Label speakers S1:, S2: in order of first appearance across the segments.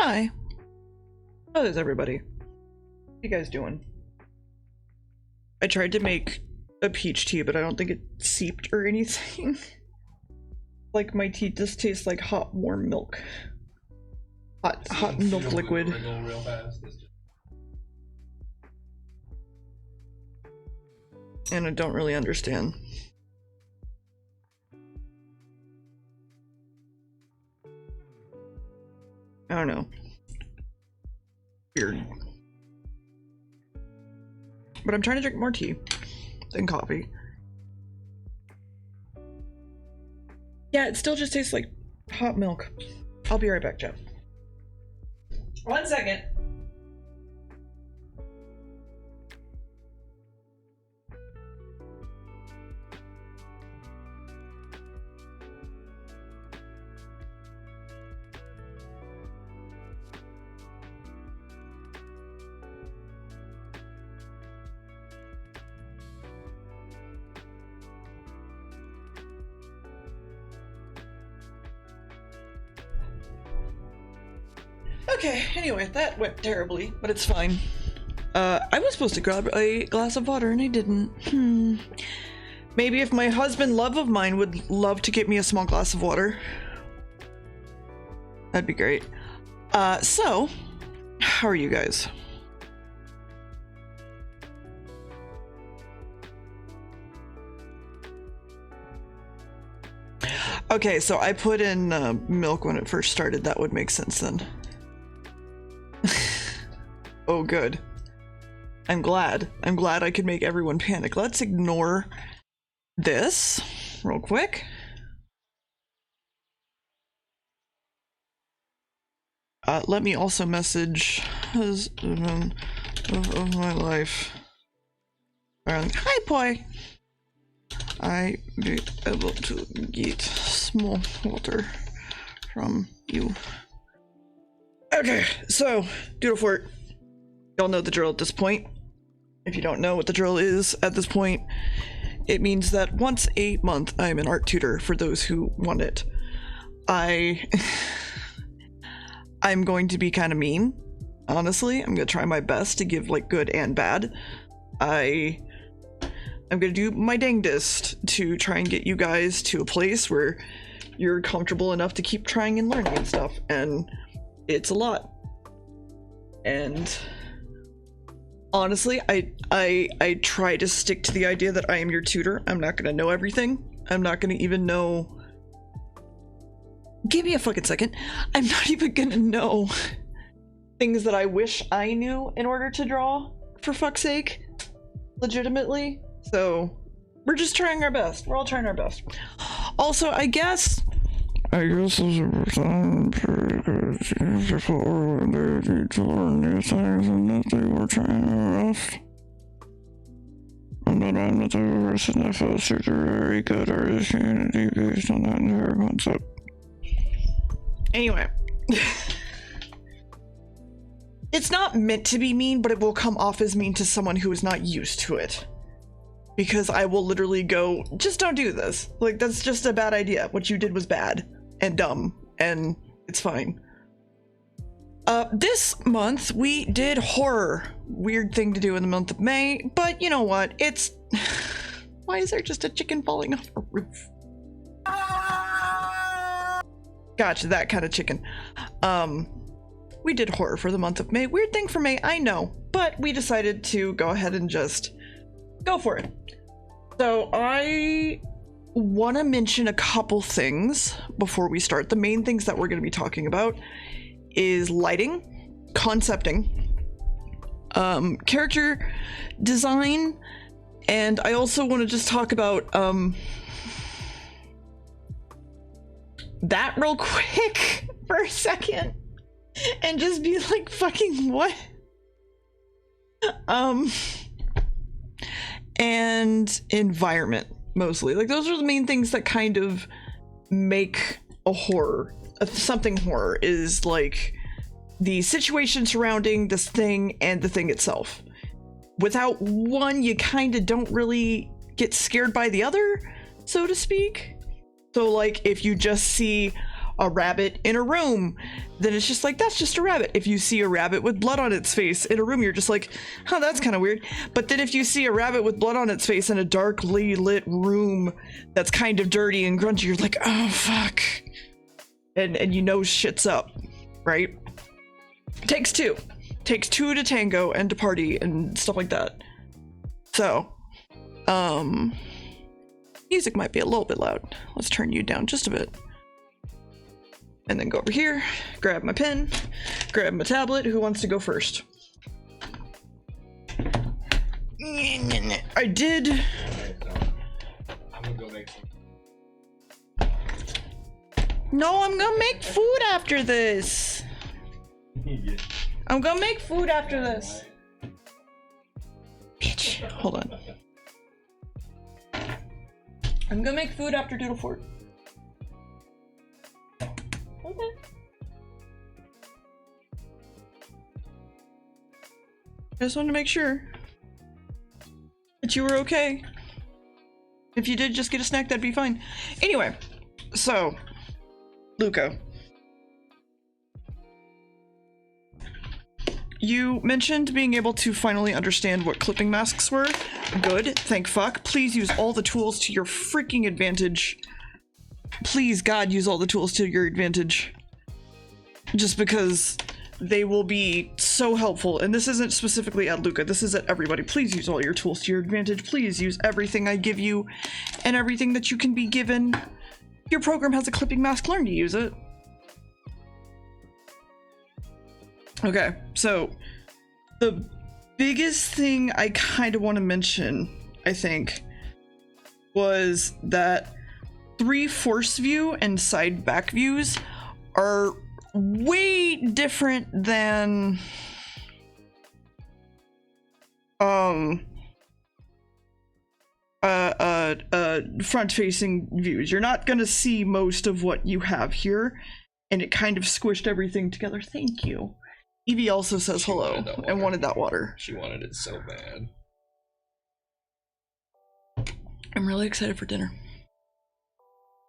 S1: Hi. How is everybody? What are you guys doing? I tried to make a peach tea, but I don't think it seeped or anything. Like my tea just tastes like hot, warm milk. Hot milk liquid.
S2: Real fast.
S1: And I don't really understand. I don't know. Weird. But I'm trying to drink more tea than coffee. Yeah, it still just tastes like hot milk. I'll be right back, Jeff. 1 second. Okay, anyway, that went terribly, but it's fine. I was supposed to grab a glass of water and I didn't. Maybe if my husband, love of mine, would love to get me a small glass of water. That'd be great. So, how are you guys? Okay, so I put in milk when it first started. That would make sense then. Oh, good. I'm glad. I'm glad I could make everyone panic. Let's ignore this real quick. Let me also message husband of my life. Hi, boy. I be able to get small water from you. Okay, so Doodle Fort. Y'all know the drill at this point. If you don't know what the drill is at this point, it means that once a month I'm an art tutor for those who want it. I'm going to be kind of mean, honestly. I'm gonna try my best to give like good and bad. I'm gonna do my dangdest to try and get you guys to a place where you're comfortable enough to keep trying and learning and stuff, and it's a lot. And honestly, I try to stick to the idea that I am your tutor. I'm not gonna know everything. I'm not gonna even know. Give me a fucking second. I'm not even gonna know things that I wish I knew in order to draw, for fuck's sake. Legitimately. So we're just trying our best. We're all trying our best. Also, I guess this is a time before they need to learn new things and that they were trying their best. And that I'm the type of person that feels super very good at this community based on that entire concept. Anyway. It's not meant to be mean, but it will come off as mean to someone who is not used to it. Because I will literally go, just don't do this. Like, that's just a bad idea. What you did was bad and dumb, and it's fine. This month we did horror. Weird thing to do in the month of May, but you know what? It's... Why is there just a chicken falling off a roof? Gotcha, that kind of chicken. We did horror for the month of May. Weird thing for May, I know, but we decided to go ahead and just go for it. So I want to mention a couple things before we start. The main things that we're going to be talking about is lighting, concepting, character design, and I also want to just talk about that real quick for a second and just be like, fucking what? And environment, mostly. Like, those are the main things that kind of make a horror, something horror, is like the situation surrounding this thing and the thing itself. Without one, you kind of don't really get scared by the other, so to speak. So like, if you just see a rabbit in a room, then it's just like, that's just a rabbit. If you see a rabbit with blood on its face in a room, you're just like, huh, that's kind of weird. But then if you see a rabbit with blood on its face in a darkly lit room that's kind of dirty and grungy, you're like, oh fuck. And you know shit's up, right? Takes two to tango and to party and stuff like that. So, music might be a little bit loud. Let's turn you down just a bit. And then go over here, grab my pen, grab my tablet. Who wants to go first? I did.
S2: I'm gonna go make some.
S1: No, I'm gonna make food after this.
S2: Yeah.
S1: I'm gonna make food after this. Bitch, hold on. I'm gonna make food after Doodle Fort. Okay. I just wanted to make sure that you were okay. If you did just get a snack, that'd be fine. Anyway, so, Luca. You mentioned being able to finally understand what clipping masks were. Good, thank fuck. Please use all the tools to your freaking advantage. Please, God, use all the tools to your advantage. Just because they will be so helpful. And this isn't specifically at Luca, this is at everybody. Please use all your tools to your advantage. Please use everything I give you and everything that you can be given. Your program has a clipping mask, learn to use it. Okay, so the biggest thing I kind of want to mention, I think, was that 3 force view and side back views are way different than front facing views. You're not gonna see most of what you have here, and it kind of squished everything together. Thank you. Evie also says hello and wanted that water.
S2: She wanted it so bad.
S1: I'm really excited for dinner.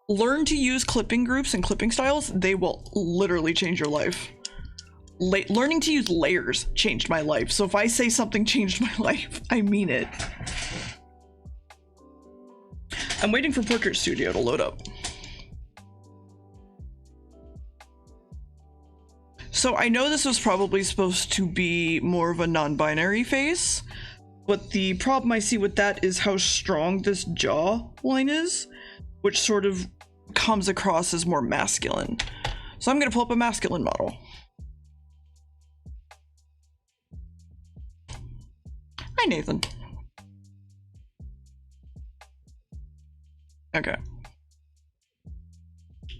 S1: Learn to use clipping groups and clipping styles. They will literally change your life. Learning to use layers changed my life. So if I say something changed my life, I mean it. I'm waiting for Portrait Studio to load up. So I know this was probably supposed to be more of a non-binary face, but the problem I see with that is how strong this jaw line is, which sort of comes across as more masculine. So I'm gonna pull up a masculine model. Hi, Nathan. Okay.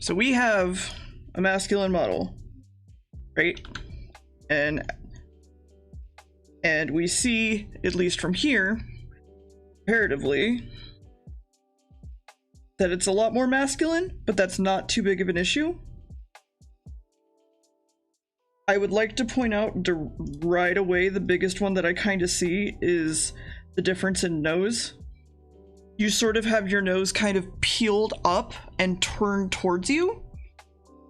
S1: So we have a masculine model. Right? And we see, at least from here, comparatively, that it's a lot more masculine, but that's not too big of an issue. I would like to point out right away, the biggest one that I kind of see is the difference in nose. You sort of have your nose kind of peeled up and turned towards you,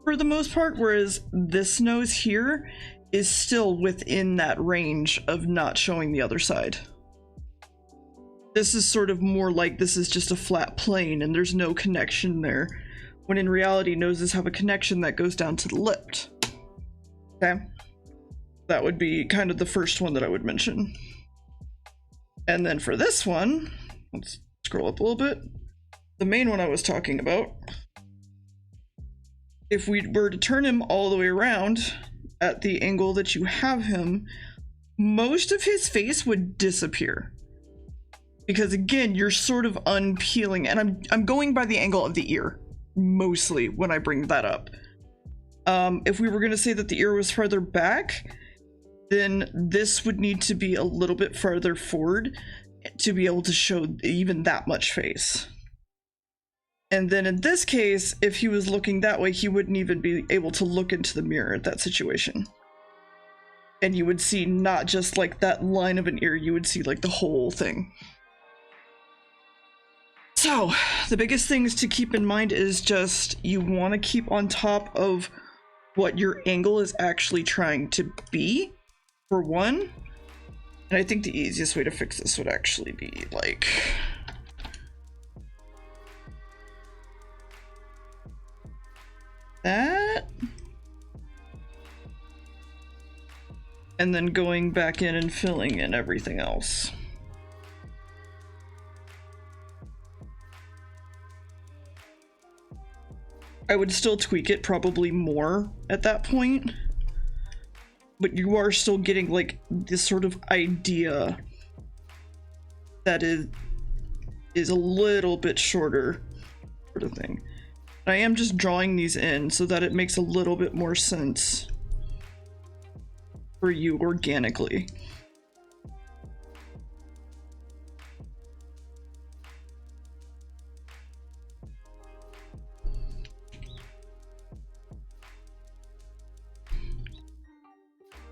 S1: for the most part, whereas this nose here is still within that range of not showing the other side. This is sort of more like this is just a flat plane and there's no connection there, when in reality noses have a connection that goes down to the lip. Okay? That would be kind of the first one that I would mention. And then for this one, let's scroll up a little bit. The main one I was talking about, if we were to turn him all the way around at the angle that you have him, most of his face would disappear. Because again, you're sort of unpeeling, and I'm going by the angle of the ear, mostly, when I bring that up. If we were gonna say that the ear was farther back, then this would need to be a little bit farther forward to be able to show even that much face. And then in this case, if he was looking that way, he wouldn't even be able to look into the mirror at that situation. And you would see not just like that line of an ear, you would see like the whole thing. So the biggest things to keep in mind is just you want to keep on top of what your angle is actually trying to be, for one. And I think the easiest way to fix this would actually be like that. And then going back in and filling in everything else. I would still tweak it probably more at that point, but you are still getting like this sort of idea that is a little bit shorter sort of thing. I am just drawing these in so that it makes a little bit more sense for you organically.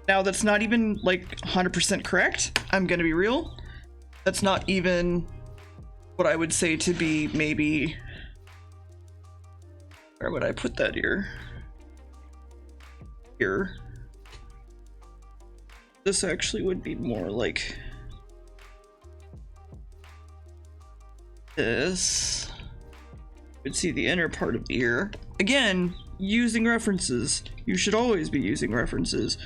S1: Now that's not even like 100% correct. I'm gonna be real. That's not even what I would say to be maybe, where would I put that here? Here. This actually would be more like this. You'd see the inner part of the ear. Again, using references. You should always be using references,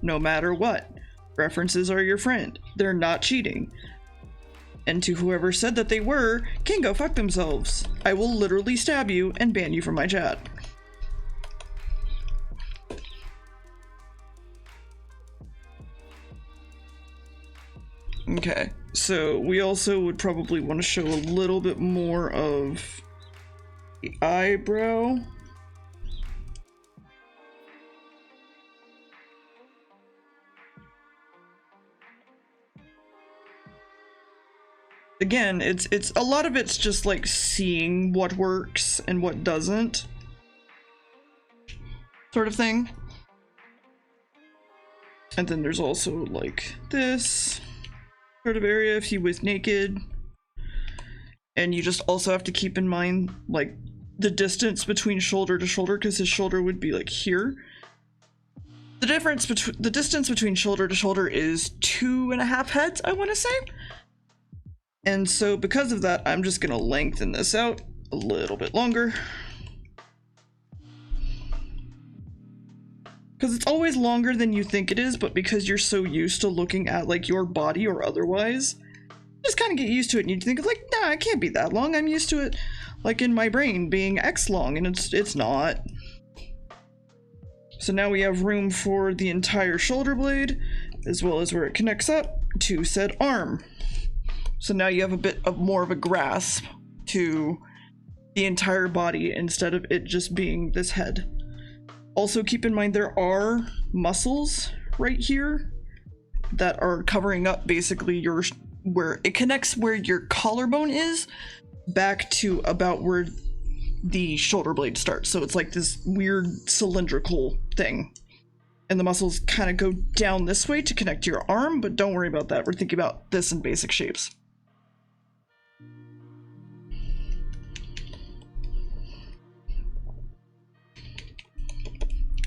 S1: no matter what. References are your friend. They're not cheating. And to whoever said that they were, can go fuck themselves. I will literally stab you and ban you from my chat. Okay, so we also would probably want to show a little bit more of the eyebrow. Again, it's a lot of it's just like seeing what works and what doesn't, sort of thing. And then there's also like this sort of area if he was naked. And you just also have to keep in mind like the distance between shoulder to shoulder, because his shoulder would be like here. The distance between shoulder to shoulder is 2.5 heads, I want to say. And so because of that, I'm just gonna lengthen this out a little bit longer. Because it's always longer than you think it is, but because you're so used to looking at like your body or otherwise, you just kind of get used to it and you think like, nah, it can't be that long. I'm used to it like in my brain being X long, and it's not. So now we have room for the entire shoulder blade, as well as where it connects up to said arm. So now you have a bit of more of a grasp to the entire body instead of it just being this head. Also keep in mind there are muscles right here that are covering up basically your, where it connects where your collarbone is back to about where the shoulder blade starts. So it's like this weird cylindrical thing. And the muscles kind of go down this way to connect to your arm, but don't worry about that. We're thinking about this in basic shapes.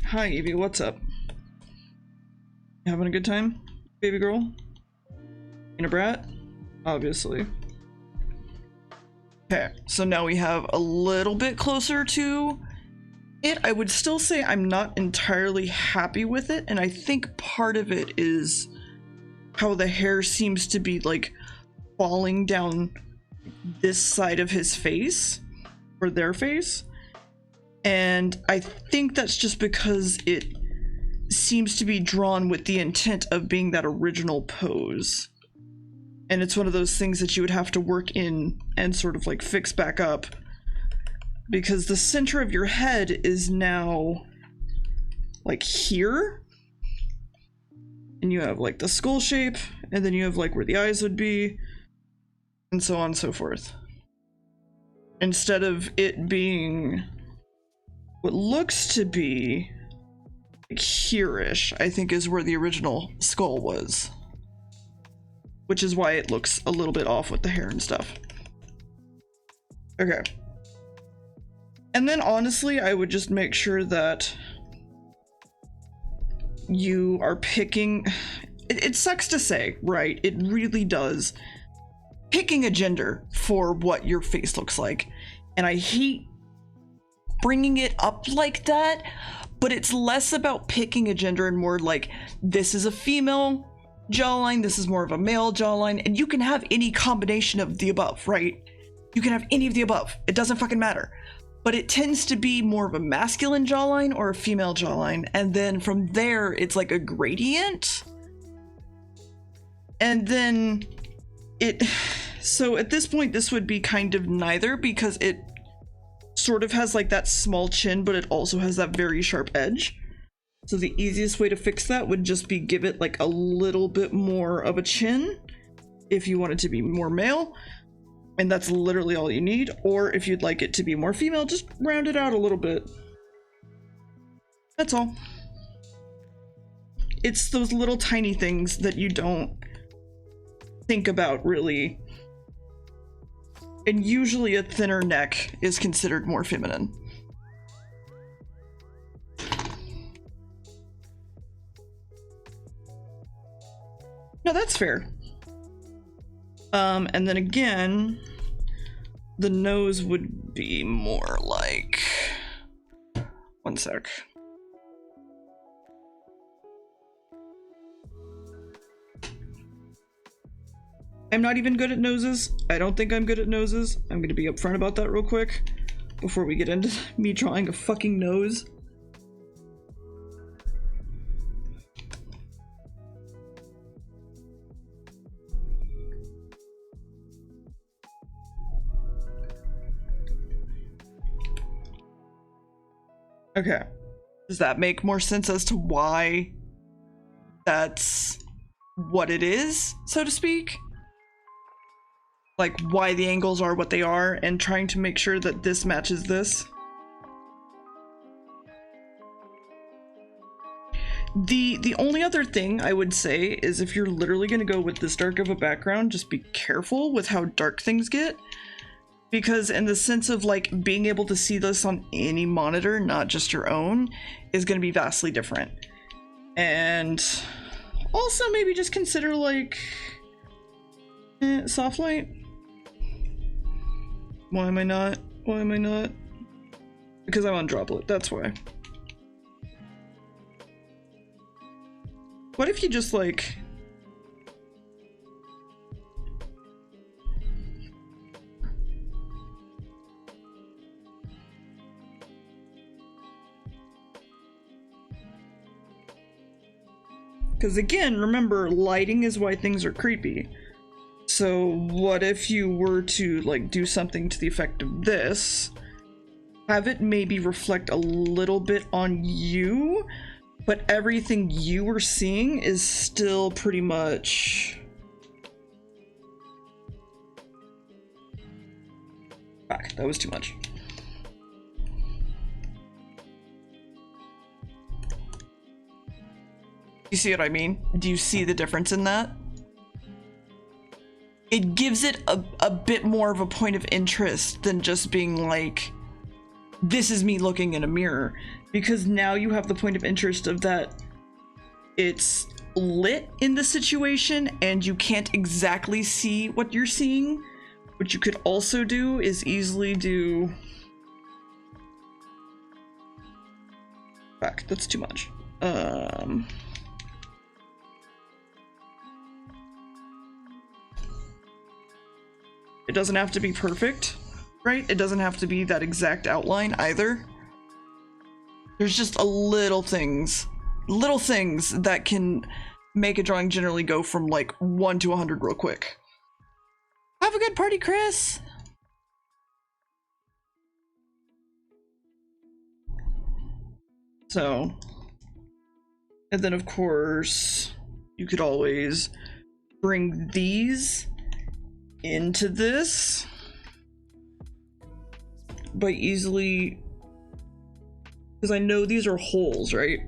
S1: Hi Evie, what's up? You having a good time, baby girl? In a brat? Obviously. Okay, so now we have a little bit closer to it. I would still say I'm not entirely happy with it, and I think part of it is how the hair seems to be like falling down this side of his face, or their face. And I think that's just because it seems to be drawn with the intent of being that original pose. And it's one of those things that you would have to work in and sort of like fix back up, because the center of your head is now like here. And you have like the skull shape, and then you have like where the eyes would be, and so on and so forth. Instead of it being what looks to be like here-ish, I think is where the original skull was. Which is why it looks a little bit off with the hair and stuff. Okay. And then honestly, I would just make sure that you are picking... It sucks to say, right? It really does. Picking a gender for what your face looks like. And I hate bringing it up like that, but it's less about picking a gender and more like, this is a female jawline, this is more of a male jawline, and you can have any combination of the above, right? You can have any of the above. It doesn't fucking matter. But it tends to be more of a masculine jawline or a female jawline, and then from there, it's like a gradient. And then so at this point, this would be kind of neither, because it sort of has like that small chin, but it also has that very sharp edge. So the easiest way to fix that would just be give it like a little bit more of a chin if you want it to be more male, and that's literally all you need. Or if you'd like it to be more female, just round it out a little bit. That's all. It's those little tiny things that you don't think about really. And usually a thinner neck is considered more feminine. No, that's fair. And then again, the nose would be more like... One sec. I'm not even good at noses. I don't think I'm good at noses. I'm gonna be upfront about that real quick before we get into me drawing a fucking nose. Okay. Does that make more sense as to why that's what it is, so to speak? Like why the angles are what they are, and trying to make sure that this matches this. The only other thing I would say is if you're literally going to go with this dark of a background, just be careful with how dark things get. Because in the sense of like being able to see this on any monitor, not just your own, is going to be vastly different. And also maybe just consider like soft light. Why am I not? Why am I not? Because I'm on droplet, that's why. What if you just like... Because again, remember, lighting is why things are creepy. So what if you were to like do something to the effect of this, have it maybe reflect a little bit on you, but everything you were seeing is still pretty much... Fuck, that was too much. You see what I mean? Do you see the difference in that? It gives it a bit more of a point of interest than just being like, this is me looking in a mirror. Because now you have the point of interest of that it's lit in the situation and you can't exactly see what you're seeing. What you could also do is easily do... Fuck, that's too much. It doesn't have to be perfect, right? It doesn't have to be that exact outline either. There's just a little things that can make a drawing generally go from like 1 to 100 real quick. Have a good party, Chris! So, and then of course, you could always bring these into this by easily, because I know these are holes, right?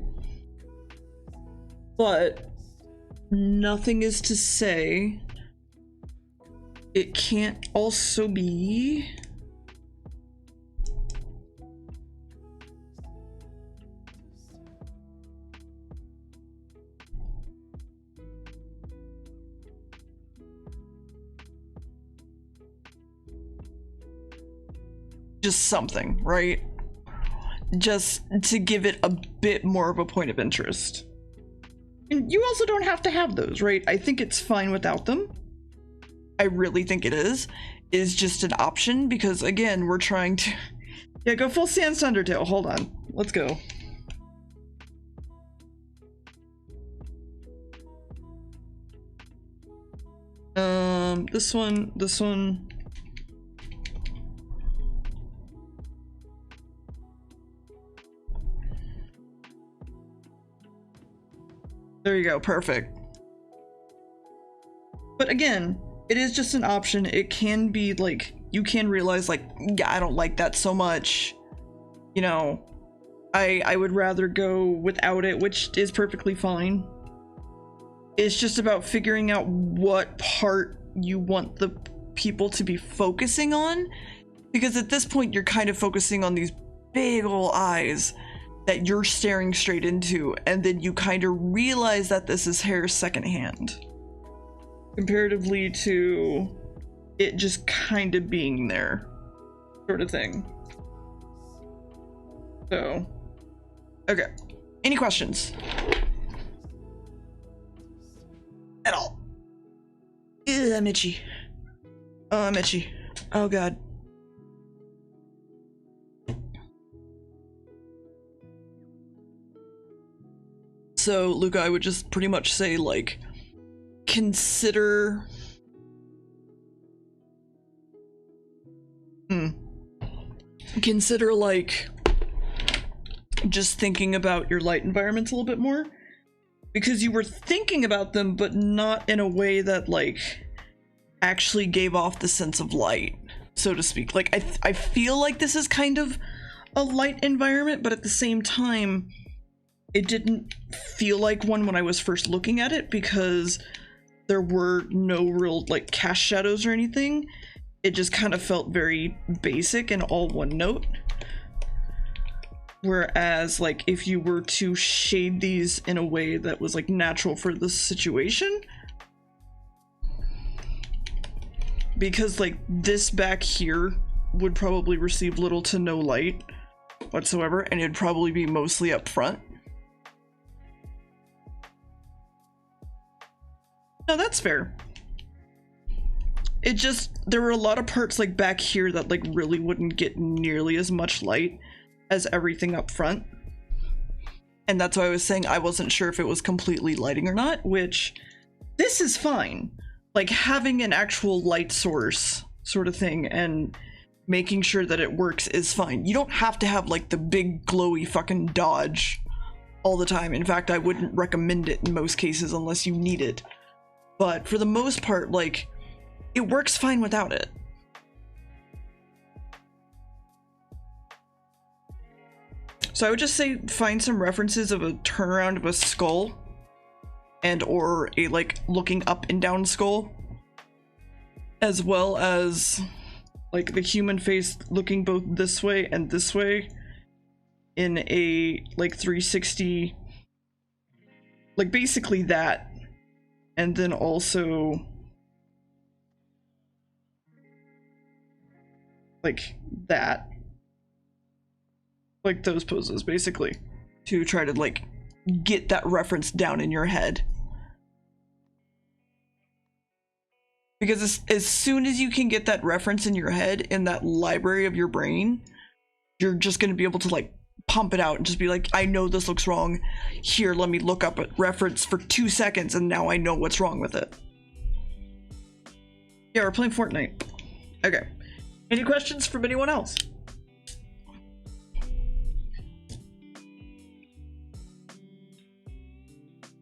S1: But nothing is to say it can't also be just something, right? Just to give it a bit more of a point of interest. And you also don't have to have those, right? I think it's fine without them. I really think it is just an option, because again, we're trying to... Yeah, go full Sans Undertale. Hold on. Let's go. This one. There you go, perfect. But again, it is just an option. It can be like, you can realize like, yeah, I don't like that so much. You know, I would rather go without it, which is perfectly fine. It's just about figuring out what part you want the people to be focusing on, because at this point you're kind of focusing on these big ol' eyes that you're staring straight into, and then you kind of realize that this is hair secondhand, comparatively to it just kind of being there, sort of thing. So, okay. Any questions? At all? Ew, I'm itchy. Oh, I'm itchy. Oh god. So, Luca, I would just pretty much say, like, consider... Consider, like, just thinking about your light environments a little bit more. Because you were thinking about them, but not in a way that, like, actually gave off the sense of light, so to speak. Like, I feel like this is kind of a light environment, but at the same time, it didn't feel like one when I was first looking at it, because there were no real, like, cast shadows or anything. It just kind of felt very basic and all one note. Whereas, like, if you were to shade these in a way that was, like, natural for the situation, because, like, this back here would probably receive little to no light whatsoever, and it'd probably be mostly up front. No, that's fair. It just, there were a lot of parts, like, back here that, like, really wouldn't get nearly as much light as everything up front. And that's why I was saying I wasn't sure if it was completely lighting or not, which this is fine. Like, having an actual light source sort of thing and making sure that it works is fine. You don't have to have, like, the big glowy fucking dodge all the time. In fact, I wouldn't recommend it in most cases unless you need it. But for the most part, like, it works fine without it. So I would just say find some references of a turnaround of a skull and or a, like, looking up and down skull, as well as, like, the human face looking both this way and this way in a, like, 360, like, basically that, and then also like that. Like those poses, basically, to try to, like, get that reference down in your head. Because as soon as you can get that reference in your head, in that library of your brain, you're just going to be able to, like, pump it out and just be like, I know this looks wrong. Here, let me look up a reference for 2 seconds, and now I know what's wrong with it. Yeah, we're playing Fortnite. Okay. Any questions from anyone else?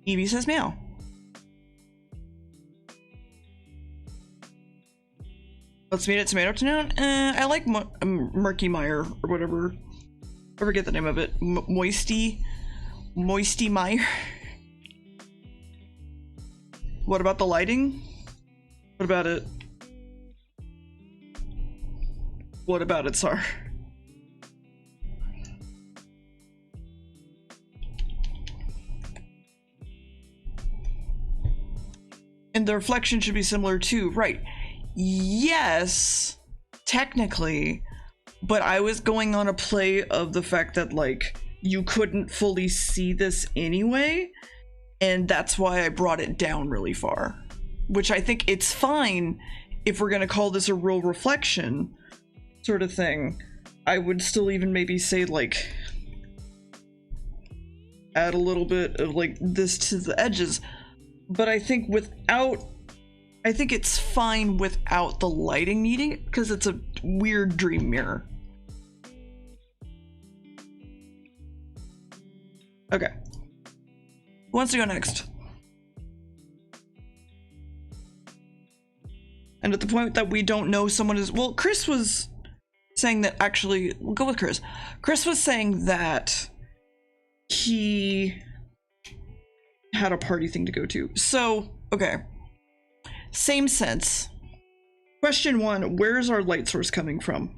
S1: Evie says meow. Let's meet at Tomato Town. I like Murky Meyer or whatever. I forget the name of it. Moisty Meyer. What about the lighting? What about it? What about it, Sar? And the reflection should be similar too, right? Yes, technically, but I was going on a play of the fact that like you couldn't fully see this anyway, and that's why I brought it down really far, which I think it's fine if we're gonna call this a real reflection sort of thing. I would still even maybe say like add a little bit of like this to the edges, but I think it's fine without the lighting needing it because it's a weird dream mirror. Okay. Who wants to go next? And at the point that we don't know someone is, well, Chris was saying that actually, we'll go with Chris. Chris was saying that he had a party thing to go to. So, okay. Same sense. Question 1, where's our light source coming from?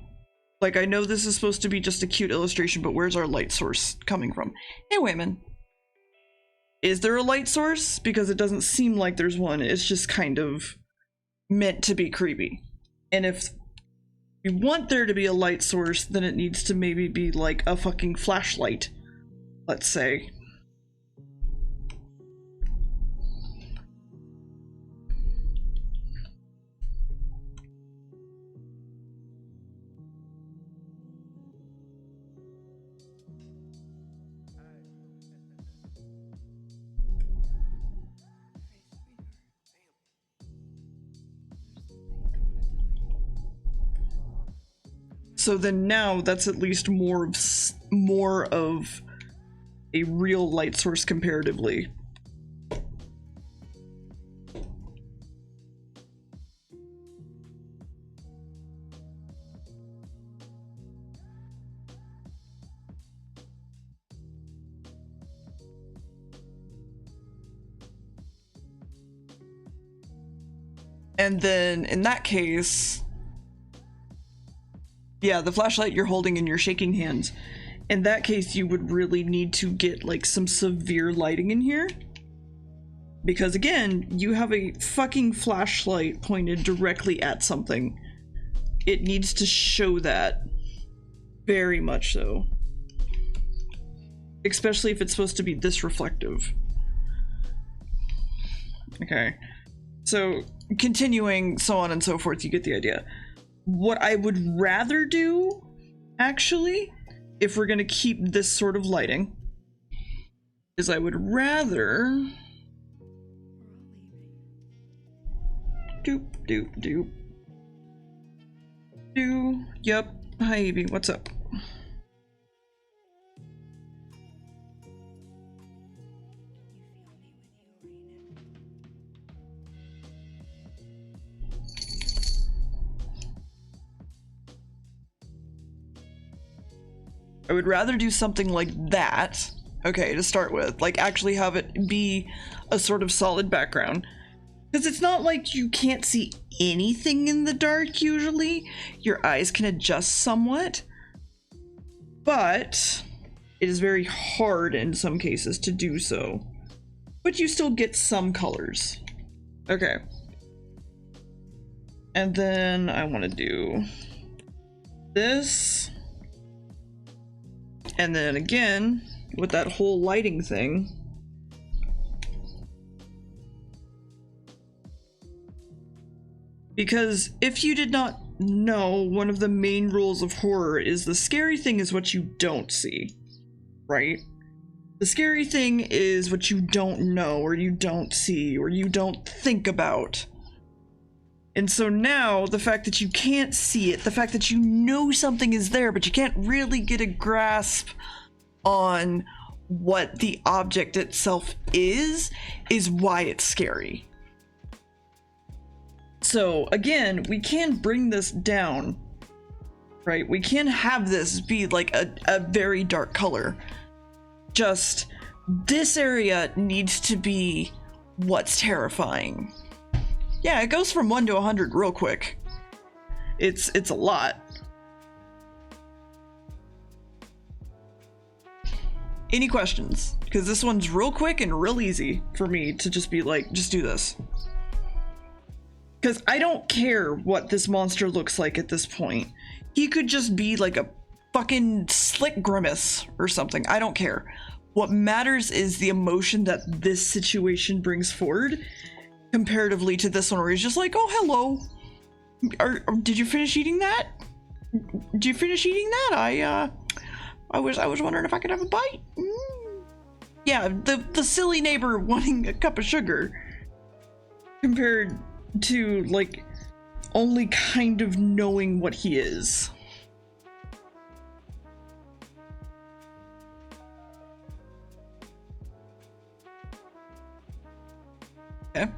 S1: Like, I know this is supposed to be just a cute illustration, but where's our light source coming from? Hey, women. Is there a light source? Because it doesn't seem like there's one. It's just kind of meant to be creepy. And if we want there to be a light source, then it needs to maybe be like a fucking flashlight, let's say. So then now that's at least more of a real light source comparatively. And then in that case, yeah, the flashlight you're holding in your shaking hands. In that case, you would really need to get like some severe lighting in here. Because again, you have a fucking flashlight pointed directly at something. It needs to show that. Very much so. Especially if it's supposed to be this reflective. Okay. So, continuing, so on and so forth, you get the idea. What I would rather do, actually, if we're gonna keep this sort of lighting, is I would rather yep. Hi Evie, what's up? I would rather do something like that, okay, to start with, like actually have it be a sort of solid background. Because it's not like you can't see anything in the dark usually. Your eyes can adjust somewhat, but it is very hard in some cases to do so. But you still get some colors. Okay. And then I want to do this. And then again, with that whole lighting thing, because if you did not know, one of the main rules of horror is the scary thing is what you don't see, right? The scary thing is what you don't know, or you don't see, or you don't think about. And so now, the fact that you can't see it, the fact that you know something is there, but you can't really get a grasp on what the object itself is why it's scary. So again, we can bring this down, right? We can have this be like a very dark color. Just, this area needs to be what's terrifying. Yeah, it goes from 1 to 100 real quick. It's a lot. Any questions? Because this one's real quick and real easy for me to just be like, just do this. Because I don't care what this monster looks like at this point. He could just be like a fucking slick grimace or something. I don't care. What matters is the emotion that this situation brings forward comparatively to this one where he's just like, oh, hello. Did you finish eating that? Did you finish eating that? I was wondering if I could have a bite. Yeah, the silly neighbor wanting a cup of sugar compared to like only kind of knowing what he is. Okay.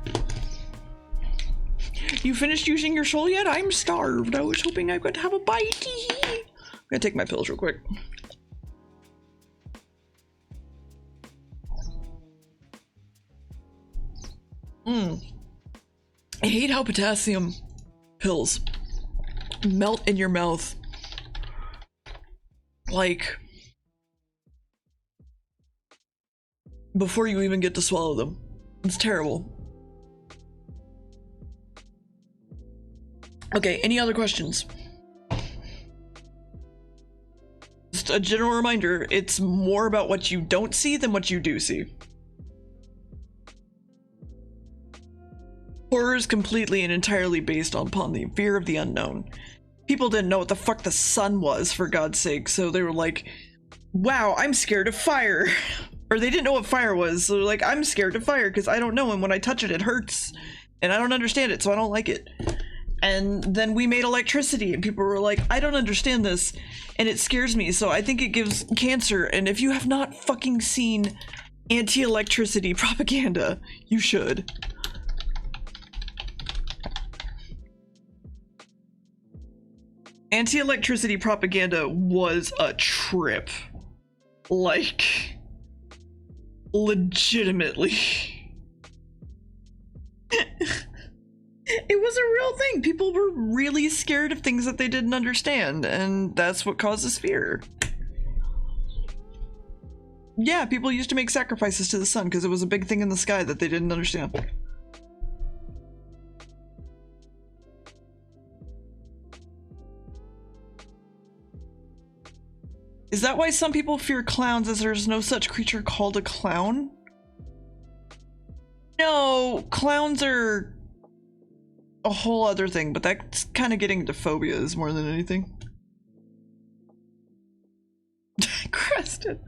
S1: You finished using your soul yet? I'm starved. I was hoping I could have a bite. I'm gonna take my pills real quick. I hate how potassium pills melt in your mouth. Like, before you even get to swallow them. It's terrible. Okay, any other questions? Just a general reminder, it's more about what you don't see than what you do see. Horror is completely and entirely based upon the fear of the unknown. People didn't know what the fuck the sun was, for God's sake, so they were like, wow, I'm scared of fire. Or they didn't know what fire was, so they're like, I'm scared of fire because I don't know, and when I touch it, it hurts. And I don't understand it, so I don't like it. And then we made electricity, and people were like, I don't understand this, and it scares me, so I think it gives cancer. And if you have not fucking seen anti-electricity propaganda, you should. Anti-electricity propaganda was a trip. Like, legitimately. It was a real thing. People were really scared of things that they didn't understand, and that's what causes fear. Yeah, people used to make sacrifices to the sun because it was a big thing in the sky that they didn't understand. Is that why some people fear clowns, as there's no such creature called a clown? No, clowns are a whole other thing, but that's kind of getting into phobias more than anything. Crested.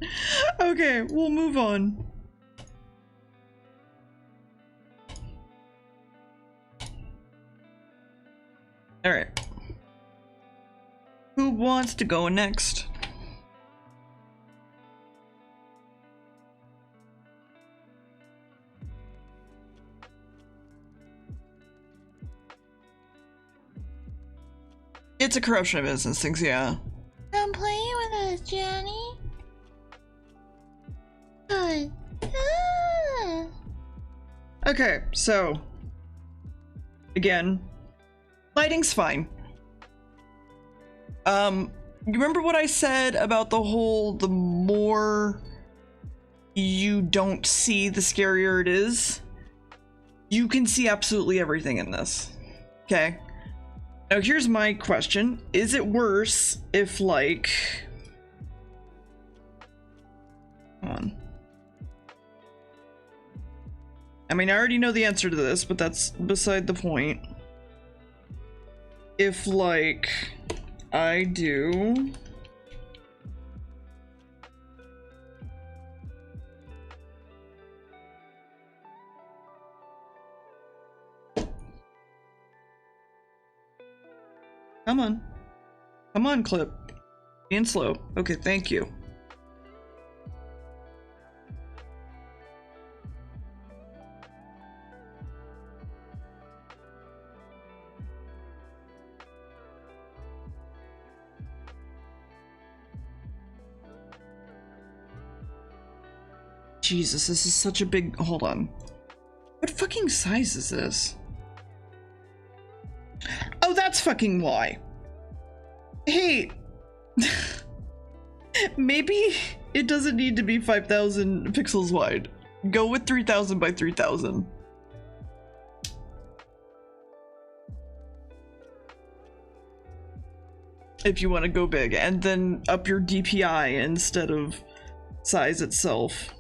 S1: Okay, we'll move on. All right. Who wants to go next? It's a corruption of innocence things, yeah.
S3: Come play with us, Johnny. Good. Ah.
S1: Okay, so again, lighting's fine. You remember what I said about the more you don't see, the scarier it is? You can see absolutely everything in this. Okay. Now here's my question. Is it worse if, like... Hold on. I mean, I already know the answer to this, but that's beside the point. If, like, I do... Come on. Come on, clip. Being slow. Okay, thank you. Jesus, this is such a big... Hold on. What fucking size is this? Oh, that's fucking why. Hey. Maybe it doesn't need to be 5,000 pixels wide. Go with 3,000 by 3,000. if you want to go big, and then up your DPI instead of size itself.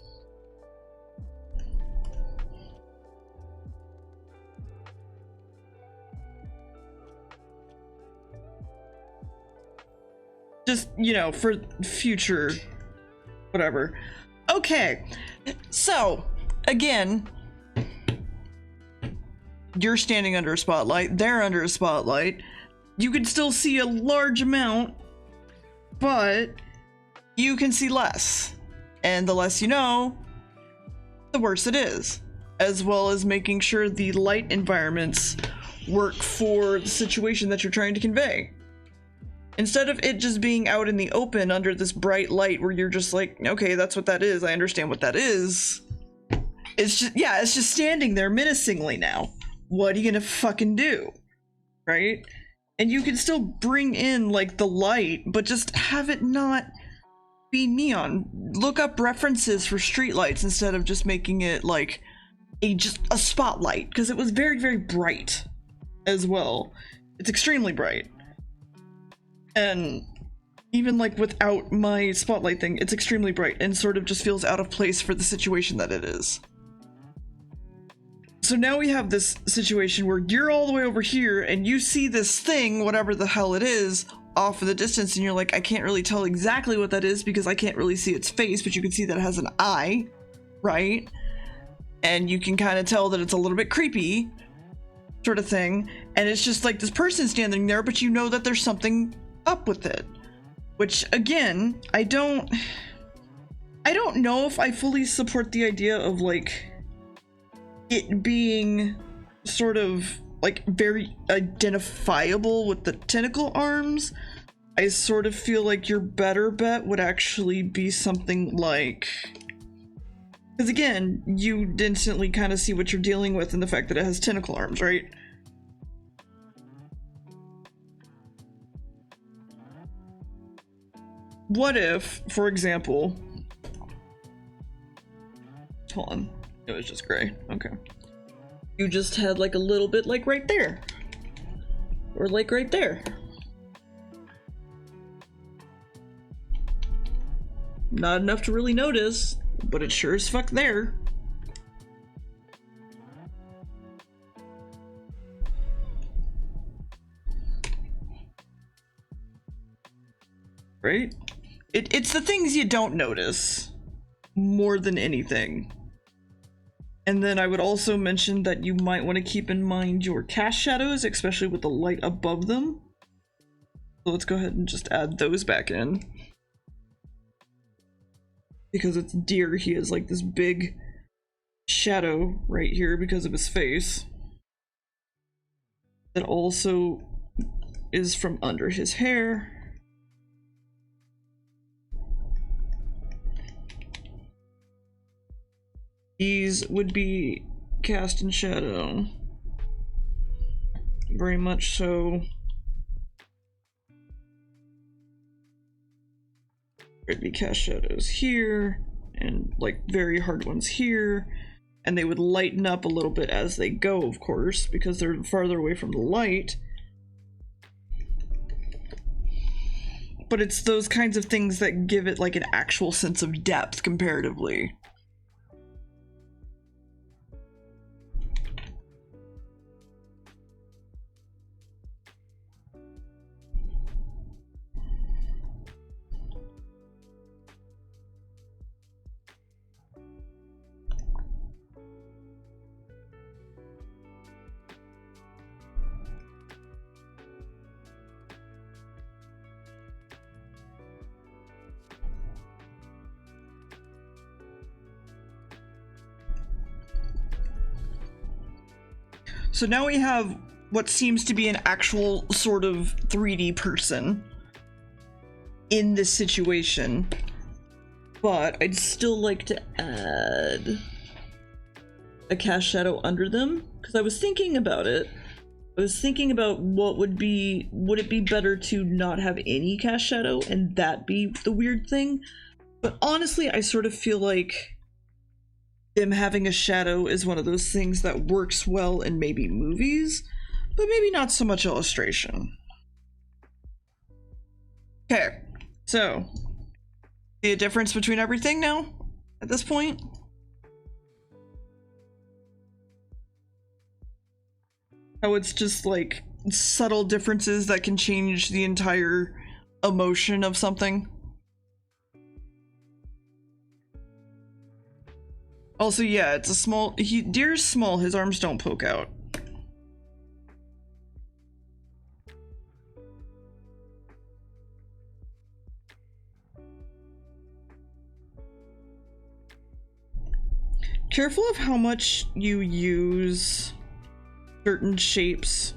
S1: Just, you know, for future whatever. Okay, so again, you're standing under a spotlight, they're under a spotlight. You can still see a large amount, but you can see less. And the less you know, the worse it is. As well as making sure the light environments work for the situation that you're trying to convey. Instead of it just being out in the open under this bright light where you're just like, okay, that's what that is, I understand what that is. It's just, yeah, it's just standing there menacingly now. What are you gonna fucking do? Right? And you can still bring in, like, the light, but just have it not be neon. Look up references for streetlights instead of just making it, like, just a spotlight, because it was very, very bright as well. It's extremely bright. And even, like, without my spotlight thing, it's extremely bright and sort of just feels out of place for the situation that it is. So now we have this situation where you're all the way over here and you see this thing, whatever the hell it is, off in the distance, and you're like, I can't really tell exactly what that is because I can't really see its face, but you can see that it has an eye, right? And you can kind of tell that it's a little bit creepy, sort of thing. And it's just like this person standing there, but you know that there's something up with it. Which, again, I don't know if I fully support the idea of, like, it being sort of, like, very identifiable with the tentacle arms. I sort of feel like your better bet would actually be something like, because again, you instantly kind of see what you're dealing with in the fact that it has tentacle arms, right? What if, for example, hold on, it was just gray, okay. You just had like a little bit like right there, or like right there. Not enough to really notice, but it's sure as fuck there. Right? It's the things you don't notice more than anything. And then I would also mention that you might want to keep in mind your cast shadows, especially with the light above them. So let's go ahead and just add those back in. Because it's Deer, he has like this big shadow right here because of his face. That also is from under his hair. These would be cast in shadow. Very much so. There'd be cast shadows here, and like very hard ones here, and they would lighten up a little bit as they go, of course, because they're farther away from the light. But it's those kinds of things that give it like an actual sense of depth comparatively. So now we have what seems to be an actual sort of 3D person in this situation, but I'd still like to add a cast shadow under them, because I was thinking about it. I was thinking about would it be better to not have any cast shadow and that be the weird thing? But honestly, I sort of feel like them having a shadow is one of those things that works well in maybe movies, but maybe not so much illustration. Okay, so see a difference between everything now at this point? How it's just like subtle differences that can change the entire emotion of something. Also, yeah, it's a small, Deer's small, his arms don't poke out. Careful of how much you use certain shapes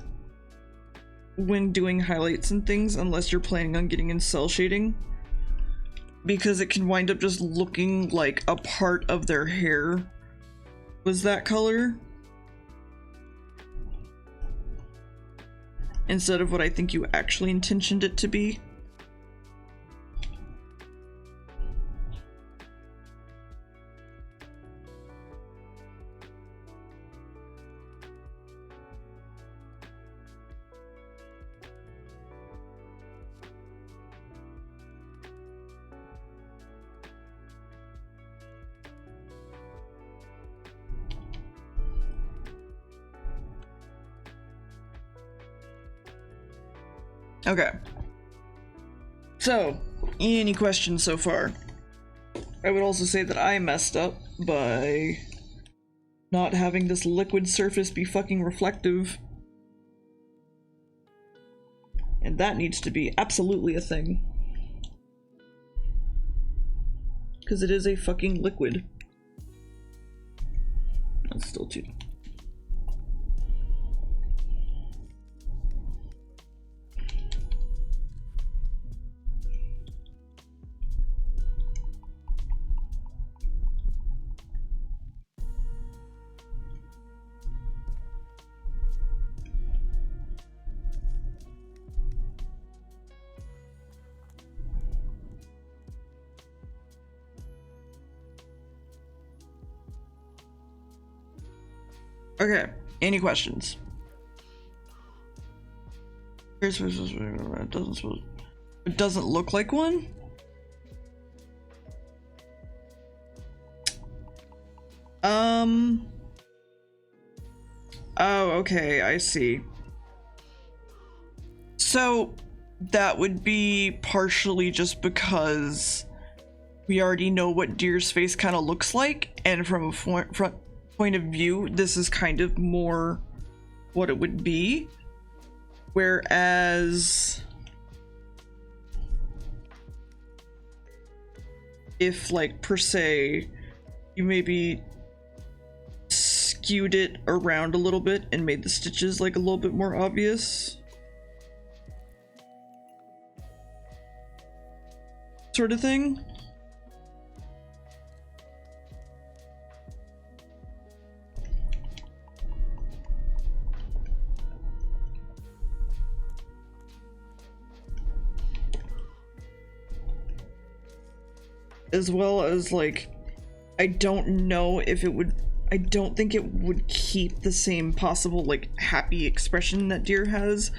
S1: when doing highlights and things, unless you're planning on getting in cell shading, because it can wind up just looking like a part of their hair was that color instead of what I think you actually intentioned it to be. Okay. So, any questions so far? I would also say that I messed up by not having this liquid surface be fucking reflective. And that needs to be absolutely a thing. Because it is a fucking liquid. That's still too. Okay, any questions? It doesn't look like one? Oh, okay, I see. So that would be partially just because we already know what Deer's face kind of looks like, and from a front point of view, this is kind of more what it would be. Whereas if, like, per se, you maybe skewed it around a little bit and made the stitches like a little bit more obvious, sort of thing. As well as, like, I don't know if it would, I don't think it would keep the same possible, like, happy expression that Deer has.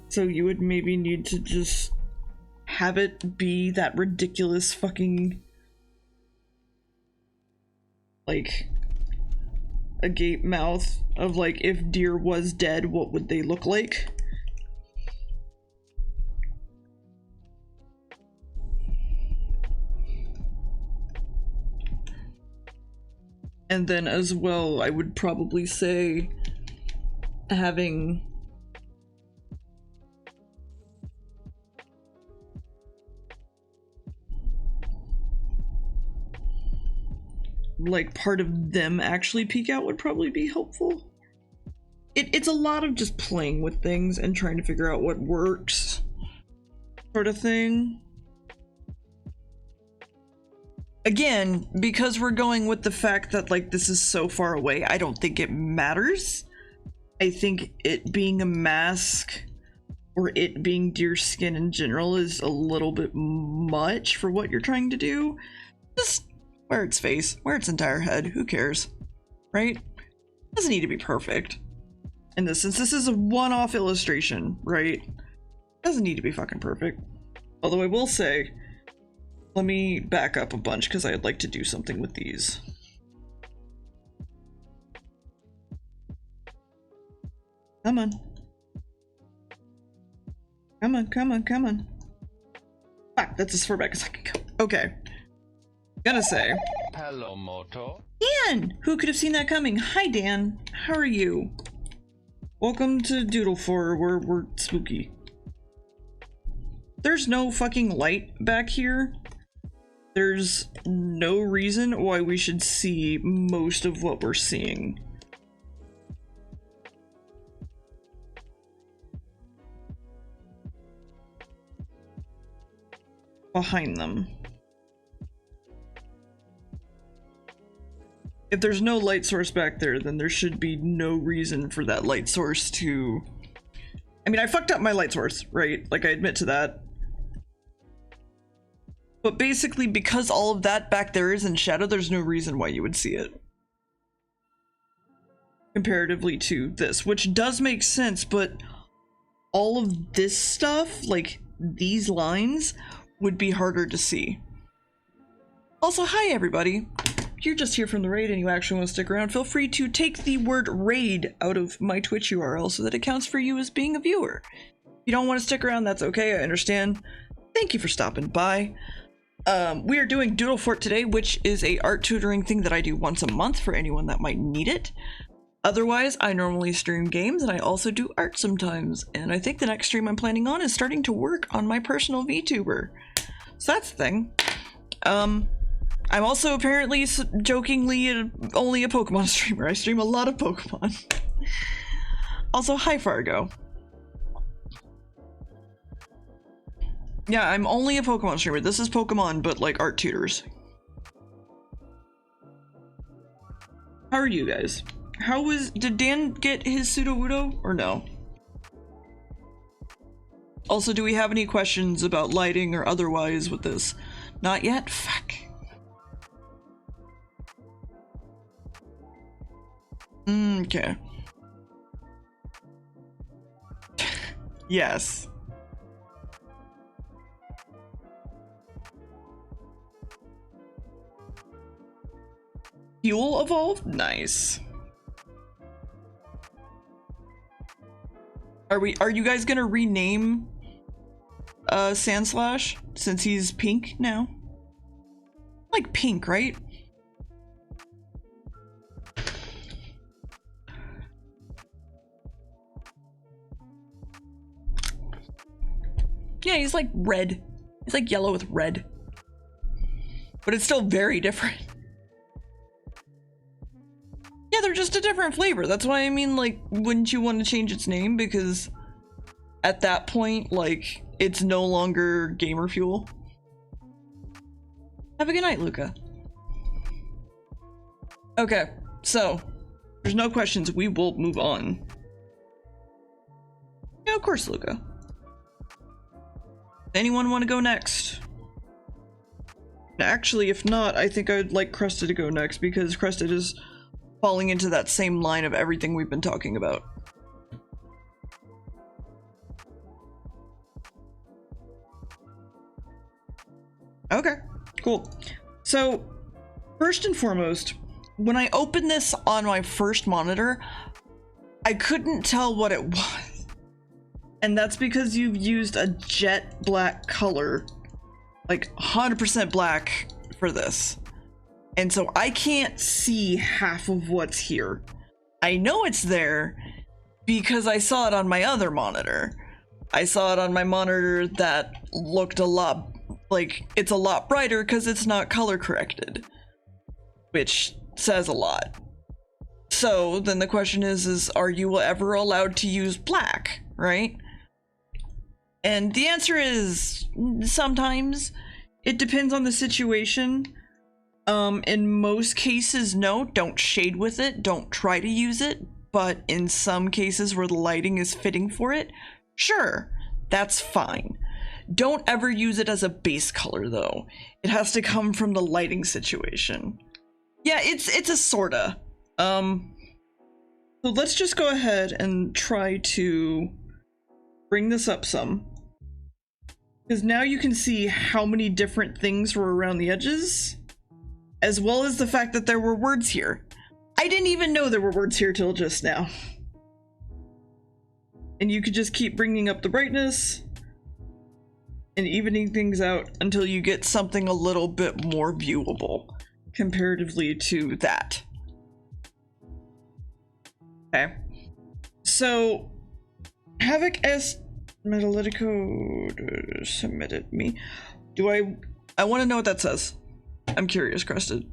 S1: So you would maybe need to just have it be that ridiculous fucking, like, agape mouth of, like, if Deer was dead, what would they look like? And then as well, I would probably say having like part of them actually peek out would probably be helpful. It's a lot of just playing with things and trying to figure out what works, sort of thing. Again, because we're going with the fact that, like, this is so far away, I don't think it matters. I think it being a mask, or it being Deer skin in general, is a little bit much for what you're trying to do. Just wear its face, wear its entire head, who cares, right? Doesn't need to be perfect. In this, since this is a one-off illustration, right? Doesn't need to be fucking perfect. Although I will say, let me back up a bunch because I'd like to do something with these. Come on. Come on, come on, come on. Fuck, that's as far back as I can go. Okay. Gonna say.
S4: Hello, Moto.
S1: Dan! Who could have seen that coming? Hi, Dan. How are you? Welcome to Doodle where we're spooky. There's no fucking light back here. There's no reason why we should see most of what we're seeing. Behind them. If there's no light source back there, then there should be no reason for that light source to... I mean, I fucked up my light source, right? Like, I admit to that. But basically, because all of that back there is in shadow, there's no reason why you would see it. Comparatively to this, which does make sense, but all of this stuff, like these lines, would be harder to see. Also, hi everybody. If you're just here from the raid and you actually want to stick around, feel free to take the word raid out of my Twitch URL so that it counts for you as being a viewer. If you don't want to stick around, that's okay, I understand. Thank you for stopping by. We are doing Doodle Fort today, which is a art tutoring thing that I do once a month for anyone that might need it. Otherwise, I normally stream games and I also do art sometimes. And I think the next stream I'm planning on is starting to work on my personal VTuber. So that's the thing. I'm also apparently jokingly only a Pokemon streamer. I stream a lot of Pokemon. Also, hi Fargo. Yeah, I'm only a Pokemon streamer. This is Pokemon, but like art tutors. How are you guys? Did Dan get his pseudo-wudo or no? Also, do we have any questions about lighting or otherwise with this? Not yet? Fuck. Okay. Yes. Fuel evolved? Nice. Are you guys gonna rename Sandslash since he's pink now? Like pink, right? Yeah, he's like red. He's like yellow with red. But it's still very different. Yeah, they're just a different flavor. That's why I mean, like, wouldn't you want to change its name? Because at that point, like, it's no longer gamer fuel. Have a good night, Luca. Okay, so there's no questions. We will move on. Yeah, of course, Luca. Anyone want to go next? Actually, if not, I think I'd like Crested to go next because Crested is falling into that same line of everything we've been talking about. Okay, cool. So, first and foremost, when I opened this on my first monitor, I couldn't tell what it was. And that's because you've used a jet black color, like 100% black for this. And so I can't see half of what's here. I know it's there because I saw it on my other monitor. I saw it on my monitor that looked a lot, like, it's a lot brighter because it's not color corrected, which says a lot. So then the question is are you ever allowed to use black, right? And the answer is sometimes. It depends on the situation. In most cases, no, don't shade with it, don't try to use it, but in some cases where the lighting is fitting for it, sure, that's fine. Don't ever use it as a base color though. It has to come from the lighting situation. Yeah, it's a sorta. So let's just go ahead and try to bring this up some. Because now you can see how many different things were around the edges, as well as the fact that there were words here. I didn't even know there were words here till just now. And you could just keep bringing up the brightness and evening things out until you get something a little bit more viewable comparatively to that. Okay. So, Havoc S. Metalitico submitted me. I want to know what that says. I'm curious, Crested.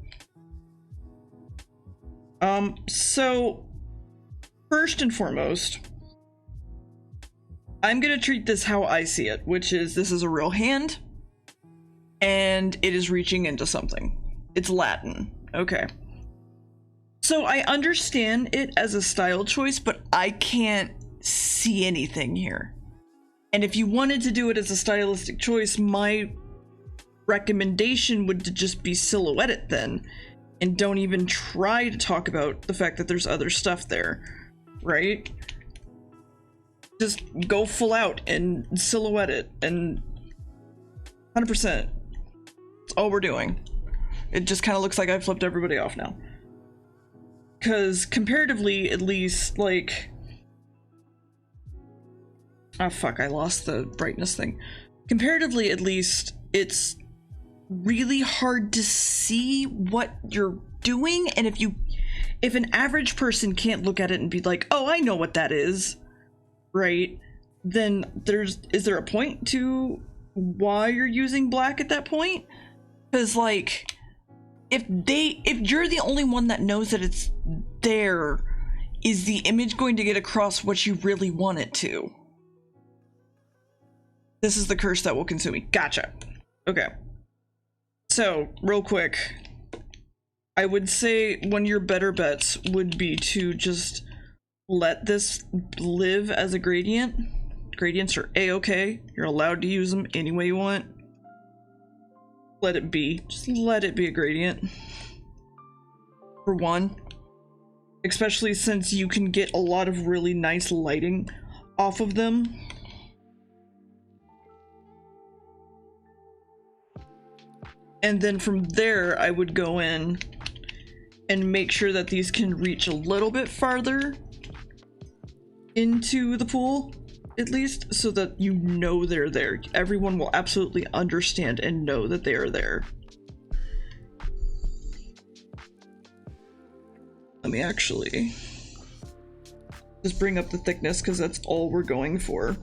S1: So, first and foremost, I'm gonna treat this how I see it, which is this is a real hand, and it is reaching into something. It's Latin. Okay. So I understand it as a style choice, but I can't see anything here. And if you wanted to do it as a stylistic choice, my recommendation would to just be silhouette it then, and don't even try to talk about the fact that there's other stuff there, right? Just go full out and silhouette it, and 100%. That's all we're doing. It just kind of looks like I flipped everybody off now. Because comparatively, at least, like... Oh fuck, I lost the brightness thing. Comparatively, at least, it's really hard to see what you're doing, and if an average person can't look at it and be like, oh, I know what that is, right, then is there a point to why you're using black at that point? Because, like, if you're the only one that knows that it's there, is the image going to get across what you really want it to? This is the curse that will consume me. Gotcha. Okay. So, real quick, I would say one of your better bets would be to just let this live as a gradient. Gradients are a-okay. You're allowed to use them any way you want. Let it be. Just let it be a gradient. For one. Especially since you can get a lot of really nice lighting off of them. And then from there, I would go in and make sure that these can reach a little bit farther into the pool, at least, so that you know they're there. Everyone will absolutely understand and know that they are there. Let me actually just bring up the thickness, because that's all we're going for.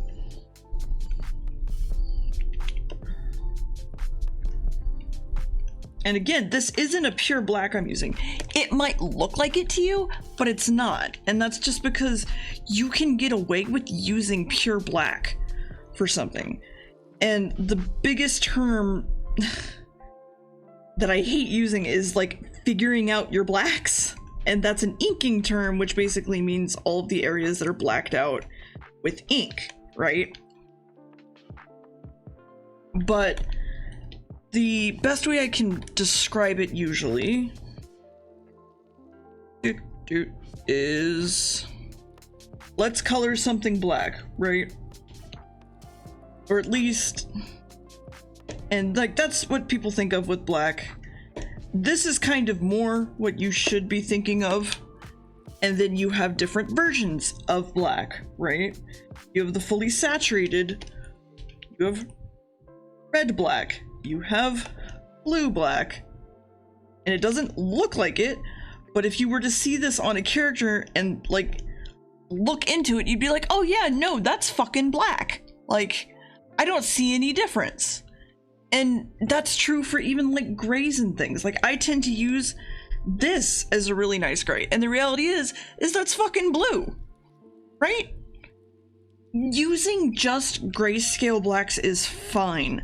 S1: And again, this isn't a pure black I'm using. It might look like it to you, but it's not. And that's just because you can get away with using pure black for something. And the biggest term that I hate using is like figuring out your blacks. And that's an inking term, which basically means all of the areas that are blacked out with ink, right? But the best way I can describe it usually is, let's color something black, right? Or at least, and like that's what people think of with black. This is kind of more what you should be thinking of. And then you have different versions of black, right? You have the fully saturated, you have red black, you have blue black, and it doesn't look like it, but if you were to see this on a character and like look into it, you'd be like, oh yeah, no, that's fucking black. Like, I don't see any difference. And that's true for even like grays and things. Like, I tend to use this as a really nice gray, and the reality is that's fucking blue, right? Using just grayscale blacks is fine.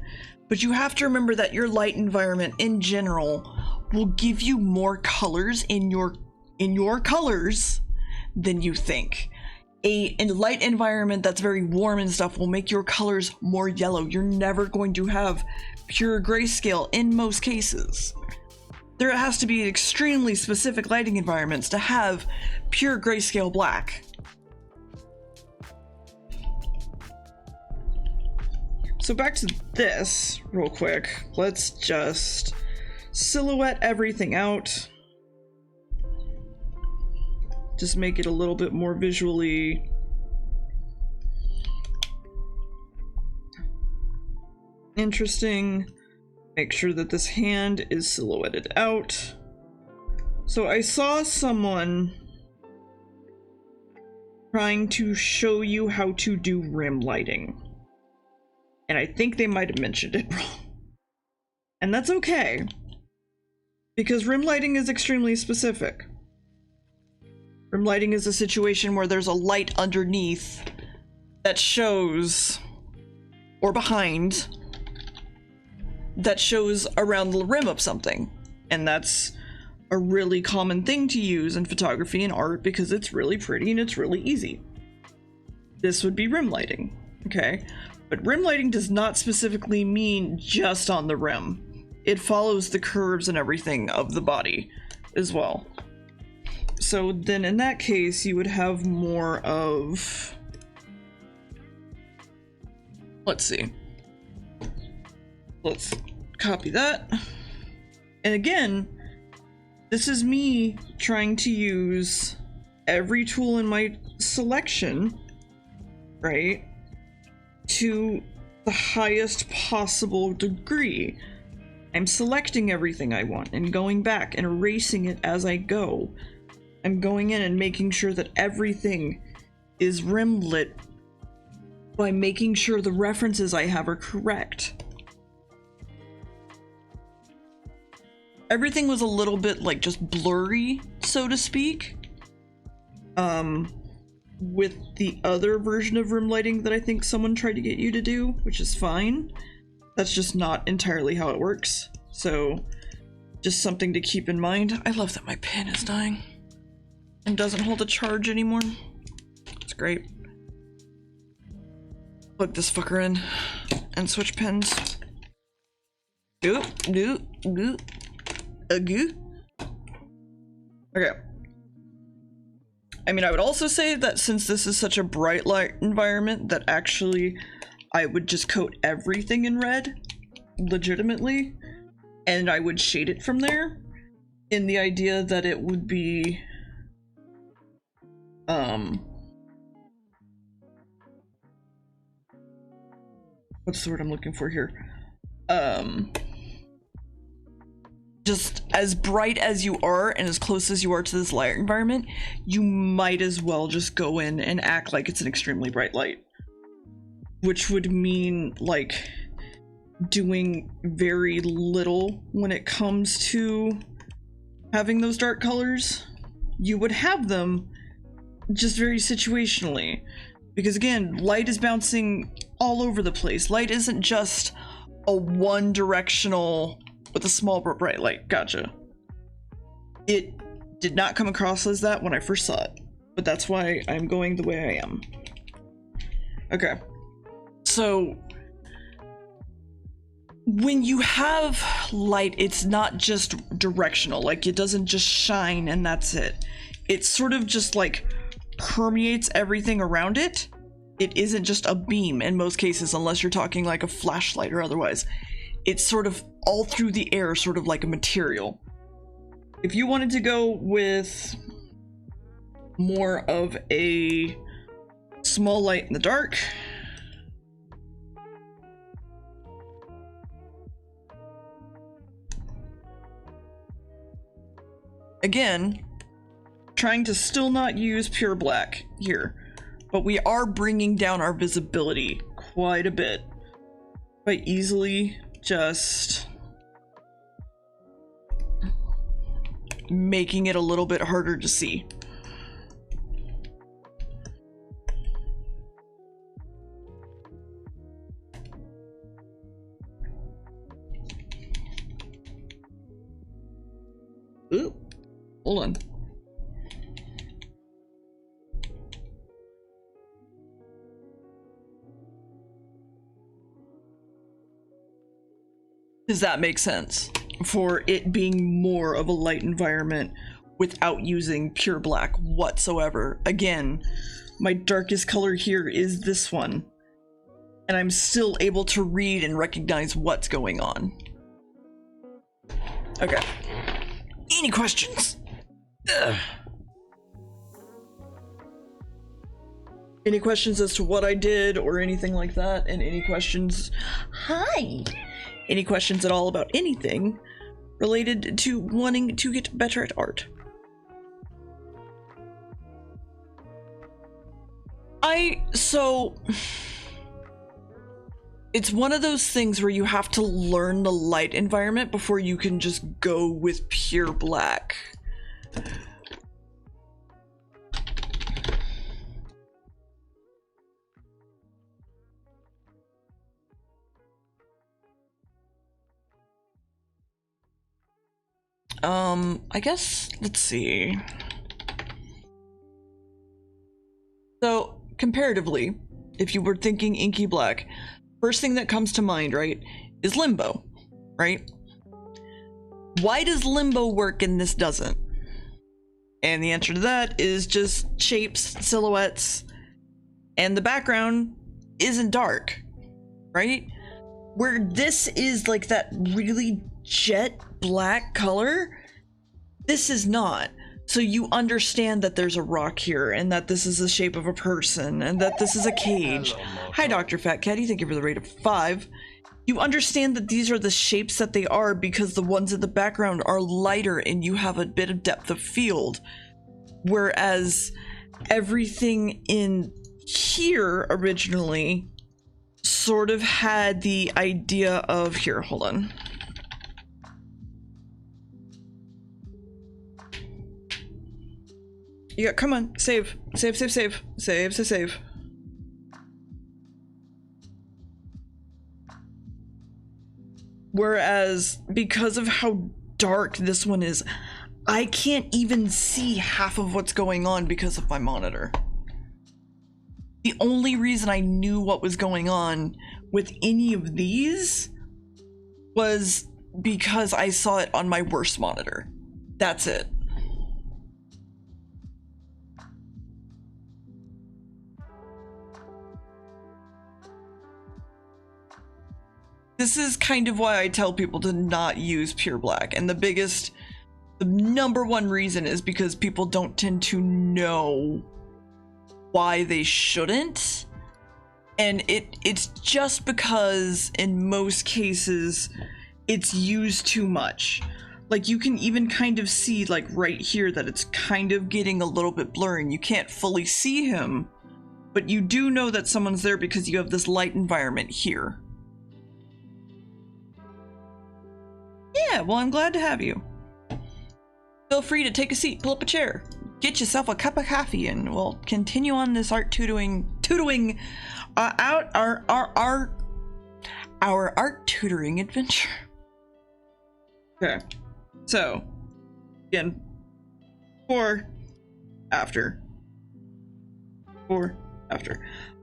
S1: But you have to remember that your light environment in general will give you more colors in your colors than you think. A light environment that's very warm and stuff will make your colors more yellow. You're never going to have pure grayscale in most cases. There has to be extremely specific lighting environments to have pure grayscale black. So back to this real quick. Let's just silhouette everything out. Just make it a little bit more visually interesting. Make sure that this hand is silhouetted out. So I saw someone trying to show you how to do rim lighting. And I think they might have mentioned it wrong. And that's okay, because rim lighting is extremely specific. Rim lighting is a situation where there's a light underneath that shows, or behind, that shows around the rim of something. And that's a really common thing to use in photography and art because it's really pretty and it's really easy. This would be rim lighting, okay? But rim lighting does not specifically mean just on the rim. It follows the curves and everything of the body as well. So then in that case, you would have more of... Let's see. Let's copy that. And again, this is me trying to use every tool in my selection, right, to the highest possible degree. I'm selecting everything I want and going back and erasing it as I go. I'm going in and making sure that everything is rim lit by making sure the references I have are correct. Everything was a little bit like just blurry, so to speak. With the other version of rim lighting that I think someone tried to get you to do, which is fine. That's just not entirely how it works. So just something to keep in mind. I love that my pen is dying and doesn't hold a charge anymore. It's great. Plug this fucker in and switch pens. Goo. Okay. I mean, I would also say that since this is such a bright light environment, that actually I would just coat everything in red, legitimately, and I would shade it from there, in the idea that it would be, what's the word I'm looking for here? Just as bright as you are and as close as you are to this light environment, you might as well just go in and act like it's an extremely bright light. Which would mean, like, doing very little when it comes to having those dark colors. You would have them just very situationally. Because again, light is bouncing all over the place. Light isn't just a one-directional with a small but bright light. Gotcha. It did not come across as that when I first saw it, but that's why I'm going the way I am. Okay. So when you have light, it's not just directional. Like, it doesn't just shine and that's it. It sort of just like permeates everything around it. It isn't just a beam in most cases, unless you're talking like a flashlight or otherwise. It's sort of all through the air, sort of like a material. If you wanted to go with more of a small light in the dark, again, trying to still not use pure black here, but we are bringing down our visibility quite a bit by easily just making it a little bit harder to see. Ooh, hold on. Does that make sense? For it being more of a light environment without using pure black whatsoever. Again, my darkest color here is this one. and I'm still able to read and recognize what's going on. Okay. Any questions? Ugh. Any questions as to what I did or anything like that? And any questions? Hi! Any questions at all about anything related to wanting to get better at art? It's one of those things where you have to learn the light environment before you can just go with pure black. I guess, let's see. So, comparatively, if you were thinking inky black, first thing that comes to mind, right, is limbo, right? Why does limbo work and this doesn't? And the answer to that is just shapes, silhouettes, and the background isn't dark, right? Where this is like that really jet black color, this is not. So you understand that there's a rock here, and that this is the shape of a person, and that this is a cage. Hi, Dr. Fat Caddy, thank you for the rate of 5. You understand that these are the shapes that they are because the ones in the background are lighter and you have a bit of depth of field. Whereas everything in here originally sort of had the idea of, here, hold on. Yeah, come on, save. Save. Whereas, because of how dark this one is, I can't even see half of what's going on because of my monitor. The only reason I knew what was going on with any of these was because I saw it on my worst monitor. That's it. This is kind of why I tell people to not use pure black. And the number one reason is because people don't tend to know why they shouldn't. And it's just because in most cases it's used too much. Like you can even kind of see like right here that it's kind of getting a little bit blurry and you can't fully see him, but you do know that someone's there because you have this light environment here. Yeah, well, I'm glad to have you. Feel free to take a seat, pull up a chair, get yourself a cup of coffee, and we'll continue on this art tutoring out our art tutoring adventure. Okay, so again, before, after.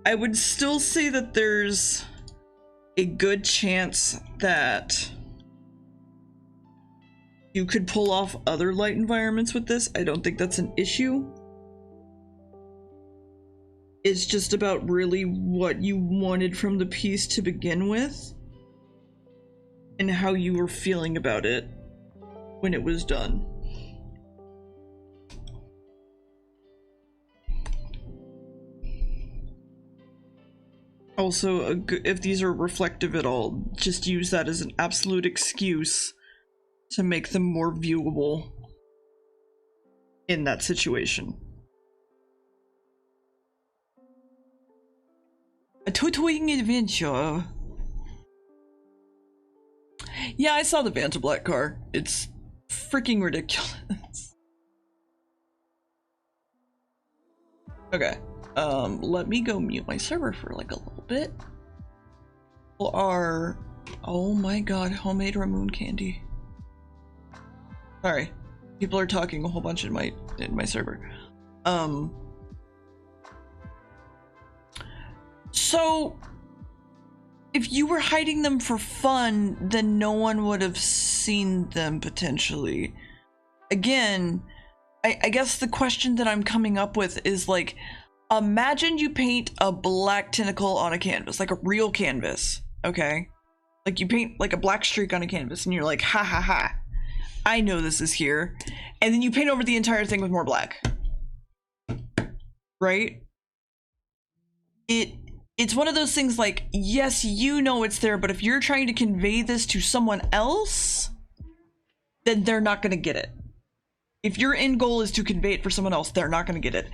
S1: I would still say that there's a good chance that you could pull off other light environments with this. I don't think that's an issue. It's just about really what you wanted from the piece to begin with and how you were feeling about it when it was done. Also, if these are reflective at all, just use that as an absolute excuse to make them more viewable in that situation. A tutoring adventure. Yeah, I saw the Vanta Black car. It's freaking ridiculous. Okay, let me go mute my server for like a little bit. Oh my god, homemade Ramoon candy. Sorry, people are talking a whole bunch in my server. So if you were hiding them for fun, then no one would have seen them potentially. Again, I guess the question that I'm coming up with is like, Imagine you paint a black tentacle on a canvas, like a real canvas, okay? Like you paint like a black streak on a canvas and you're like, ha ha ha, I know this is here. And then you paint over the entire thing with more black. Right? It's one of those things like, yes, you know it's there, but if you're trying to convey this to someone else, then they're not gonna get it. If your end goal is to convey it for someone else, they're not gonna get it.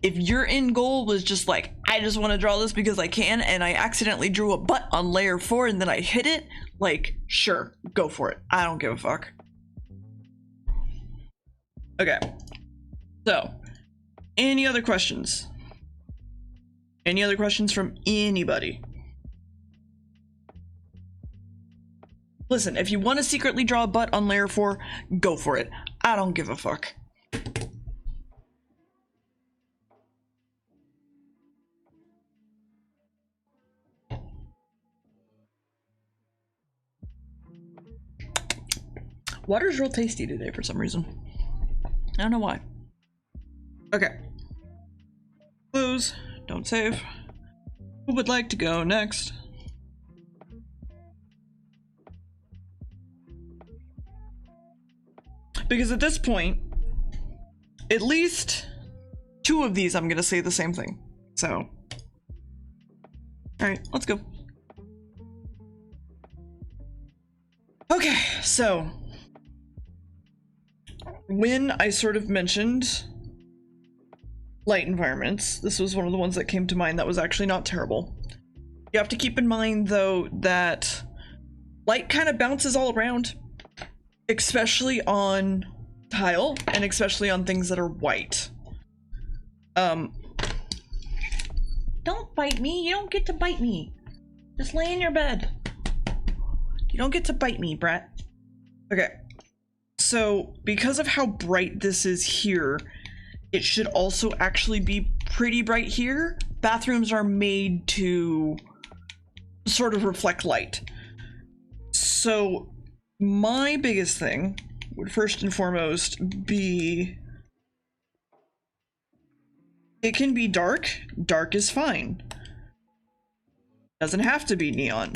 S1: If your end goal was just like, I just want to draw this because I can, and I accidentally drew a butt on layer 4 and then I hit it, like, sure, go for it. I don't give a fuck. Okay. So, any other questions? Any other questions from anybody? Listen, if you want to secretly draw a butt on layer 4, go for it. I don't give a fuck. Water's real tasty today for some reason. I don't know why. Okay. Close. Don't save. Who would like to go next? Because at this point, at least 2 of these I'm gonna say the same thing. So, alright, let's go. Okay, so when I sort of mentioned light environments, this was one of the ones that came to mind that was actually not terrible. You have to keep in mind though that light kind of bounces all around, especially on tile and especially on things that are white. Don't bite me. You don't get to bite me. Just lay in your bed. You don't get to bite me, brat. Okay. So, because of how bright this is here, it should also actually be pretty bright here. Bathrooms are made to sort of reflect light. So, my biggest thing would first and foremost be, it can be dark. Dark is fine. Doesn't have to be neon.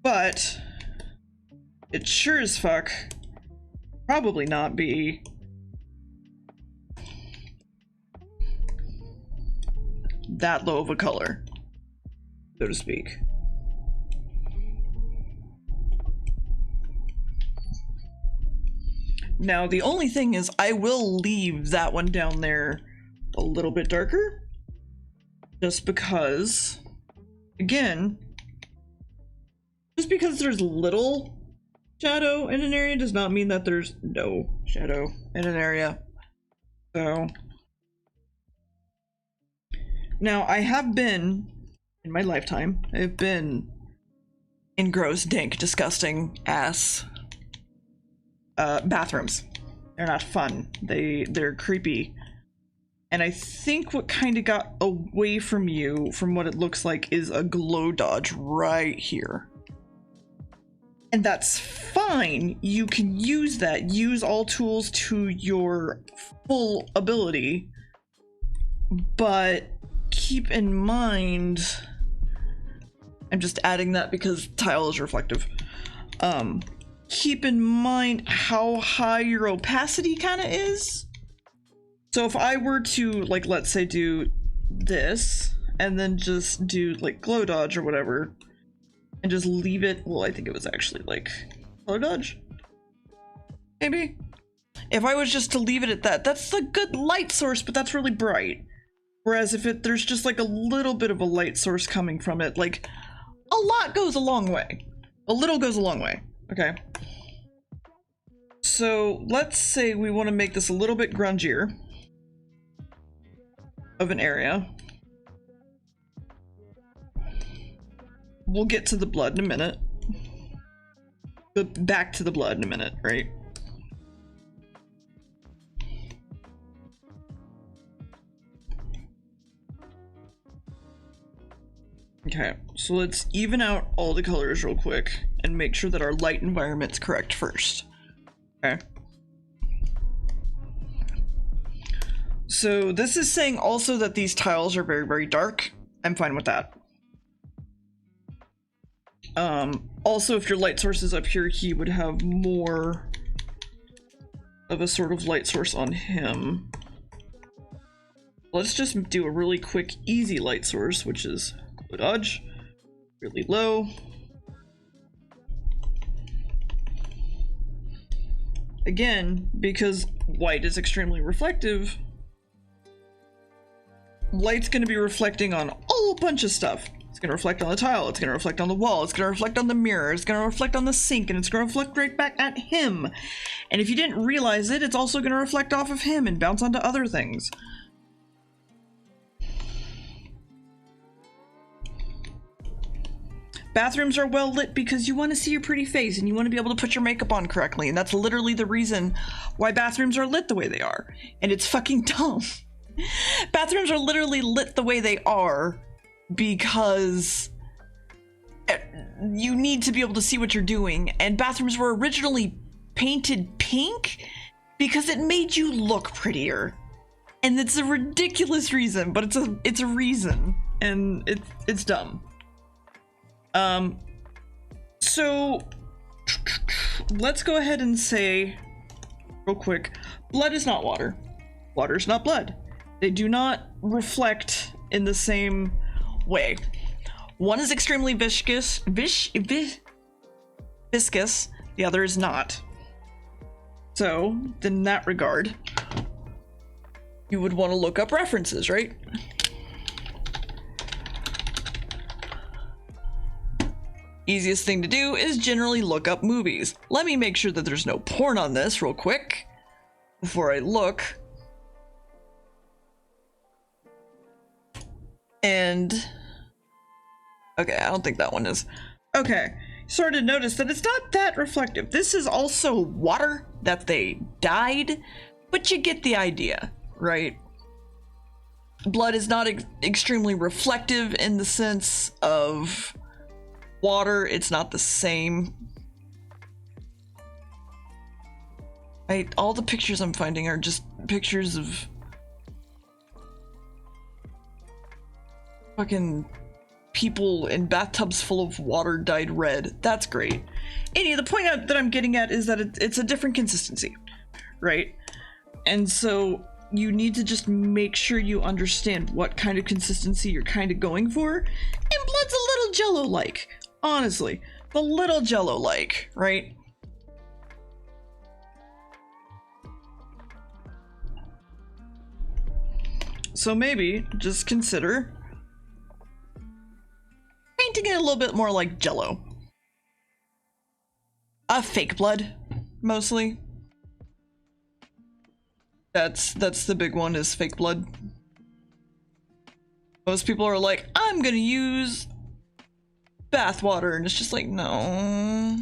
S1: But it sure as fuck probably not be that low of a color, so to speak. Now, the only thing is I will leave that one down there a little bit darker, just because, again, just because there's little shadow in an area does not mean that there's no shadow in an area. So, now I have been, in my lifetime, I've been in gross, dank, disgusting ass bathrooms. They're not fun. They're creepy. And I think what kind of got away from you, from what it looks like, is a glow dodge right here. And that's fine. You can use that. Use all tools to your full ability. But keep in mind, I'm just adding that because tile is reflective. Keep in mind how high your opacity kind of is. So if I were to, like, let's say do this and then just do like glow dodge or whatever and just leave it, well, I think it was actually like glow dodge, maybe. If I was just to leave it at that, that's a good light source, but that's really bright. Whereas if there's just like a little bit of a light source coming from it, like a lot goes a long way. A little goes a long way. Okay. So let's say we want to make this a little bit grungier of an area. We'll get to the blood in a minute. But back to the blood in a minute, right? Okay, so let's even out all the colors real quick and make sure that our light environment's correct first. Okay. So this is saying also that these tiles are very, very dark. I'm fine with that. Also, if your light source is up here, he would have more of a sort of light source on him. Let's just do a really quick, easy light source, which is dodge, really low. Again, because white is extremely reflective, light's going to be reflecting on a bunch of stuff. It's going to reflect on the tile, it's going to reflect on the wall, it's going to reflect on the mirror, it's going to reflect on the sink, and it's going to reflect right back at him. And if you didn't realize it, it's also going to reflect off of him and bounce onto other things. Bathrooms are well lit because you want to see your pretty face and you want to be able to put your makeup on correctly, and that's literally the reason why bathrooms are lit the way they are. And it's fucking dumb. Bathrooms are literally lit the way they are because you need to be able to see what you're doing, and bathrooms were originally painted pink because it made you look prettier. And it's a ridiculous reason, but it's a reason, and it's dumb. So let's go ahead and say real quick, blood is not water. Water is not blood. They do not reflect in the same way. One is extremely viscous, viscous, the other is not. So, in that regard, you would want to look up references, right? Easiest thing to do is generally look up movies. Let me make sure that there's no porn on this real quick before I look. And okay, I don't think that one is. Okay, started to notice that it's not that reflective. This is also water that they dyed, but you get the idea, right? Blood is not extremely reflective in the sense of water. It's not the same. All the pictures I'm finding are just pictures of fucking people in bathtubs full of water dyed red. That's great. The point that I'm getting at is that it's a different consistency, right? And so you need to just make sure you understand what kind of consistency you're kind of going for. And blood's a little Jello-like, honestly. A little Jello-like, right? So maybe just consider painting it a little bit more like Jello. Fake blood, mostly. That's the big one, is fake blood. Most people are like, I'm gonna use bath water, and it's just like, no.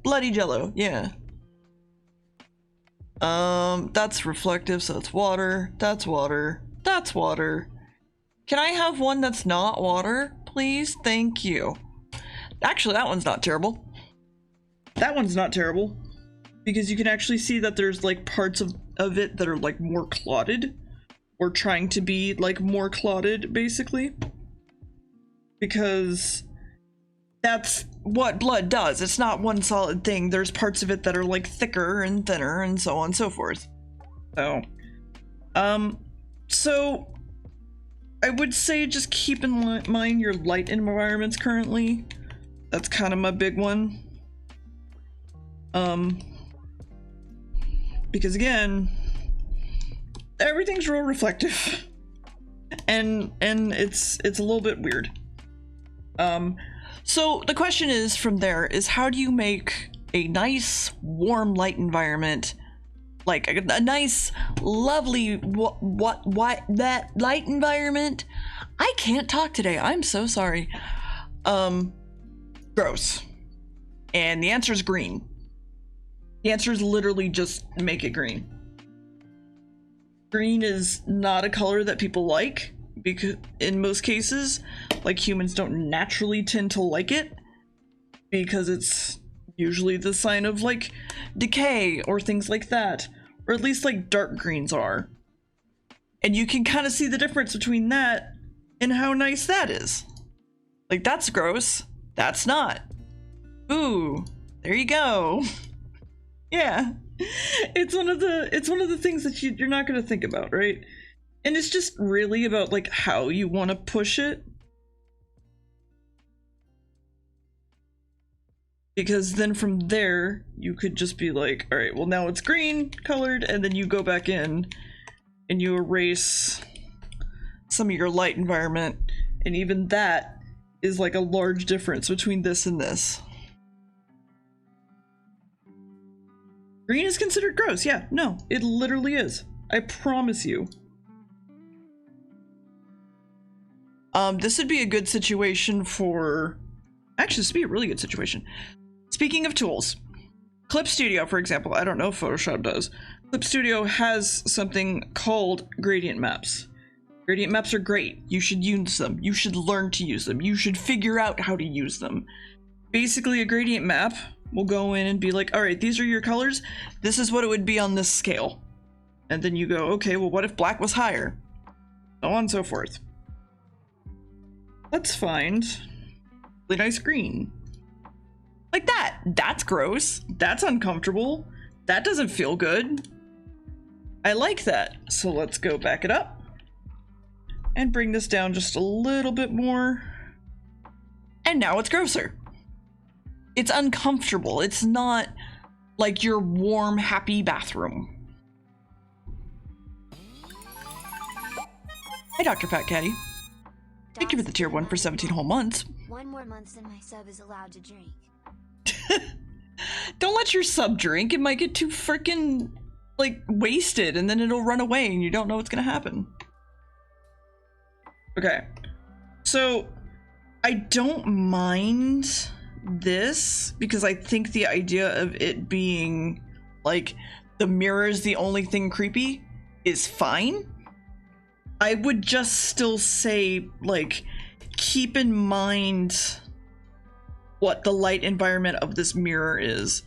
S1: Bloody Jello, yeah. That's reflective, so it's water. That's water. That's water. Can I have one that's not water, please? Thank you. Actually, that one's not terrible. That one's not terrible. Because you can actually see that there's like parts of it that are like more clotted. Or trying to be like more clotted, basically. Because that's what blood does. It's not one solid thing. There's parts of it that are like thicker and thinner and so on and so forth. So I would say just keep in mind your light environments currently. That's kind of my big one. Because again, everything's real reflective. And it's a little bit weird. So the question is from there is, how do you make a nice warm light environment, like a nice lovely that light environment? I can't talk today, I'm so sorry. Gross. And the answer is green. The answer is literally just make it green. Green is not a color that people like, because in most cases, like, humans don't naturally tend to like it because it's usually the sign of like decay or things like that, or at least like dark greens are. And you can kind of see the difference between that and how nice that is. Like, that's gross. That's not. Ooh, there you go. Yeah. It's one of the things that you're not going to think about, right? And it's just really about like how you want to push it. Because then from there, you could just be like, all right, well now it's green colored, and then you go back in and you erase some of your light environment, and even that is like a large difference between this and this. Green is considered gross. Yeah, no, it literally is. I promise you. This would be a good situation for... Actually, this would be a really good situation. Speaking of tools, Clip Studio, for example, I don't know if Photoshop does. Clip Studio has something called gradient maps. Gradient maps are great. You should use them. You should learn to use them. You should figure out how to use them. Basically, a gradient map will go in and be like, all right, these are your colors. This is what it would be on this scale. And then you go, okay, well, what if black was higher? So on and so forth. Let's find really nice green. Like that. That's gross. That's uncomfortable. That doesn't feel good. I like that. So let's go back it up and bring this down just a little bit more. And now it's grosser. It's uncomfortable. It's not like your warm, happy bathroom. Hi, Dr. Fat Caddy. Thank you for the tier 1 for 17 whole months.
S5: 1 more month than my sub is allowed to drink.
S1: Don't let your sub drink. It might get too freaking, like, wasted, and then it'll run away and you don't know what's gonna happen. Okay. So, I don't mind this because I think the idea of it being, like, the mirror is the only thing creepy is fine. I would just still say, like, keep in mind what the light environment of this mirror is.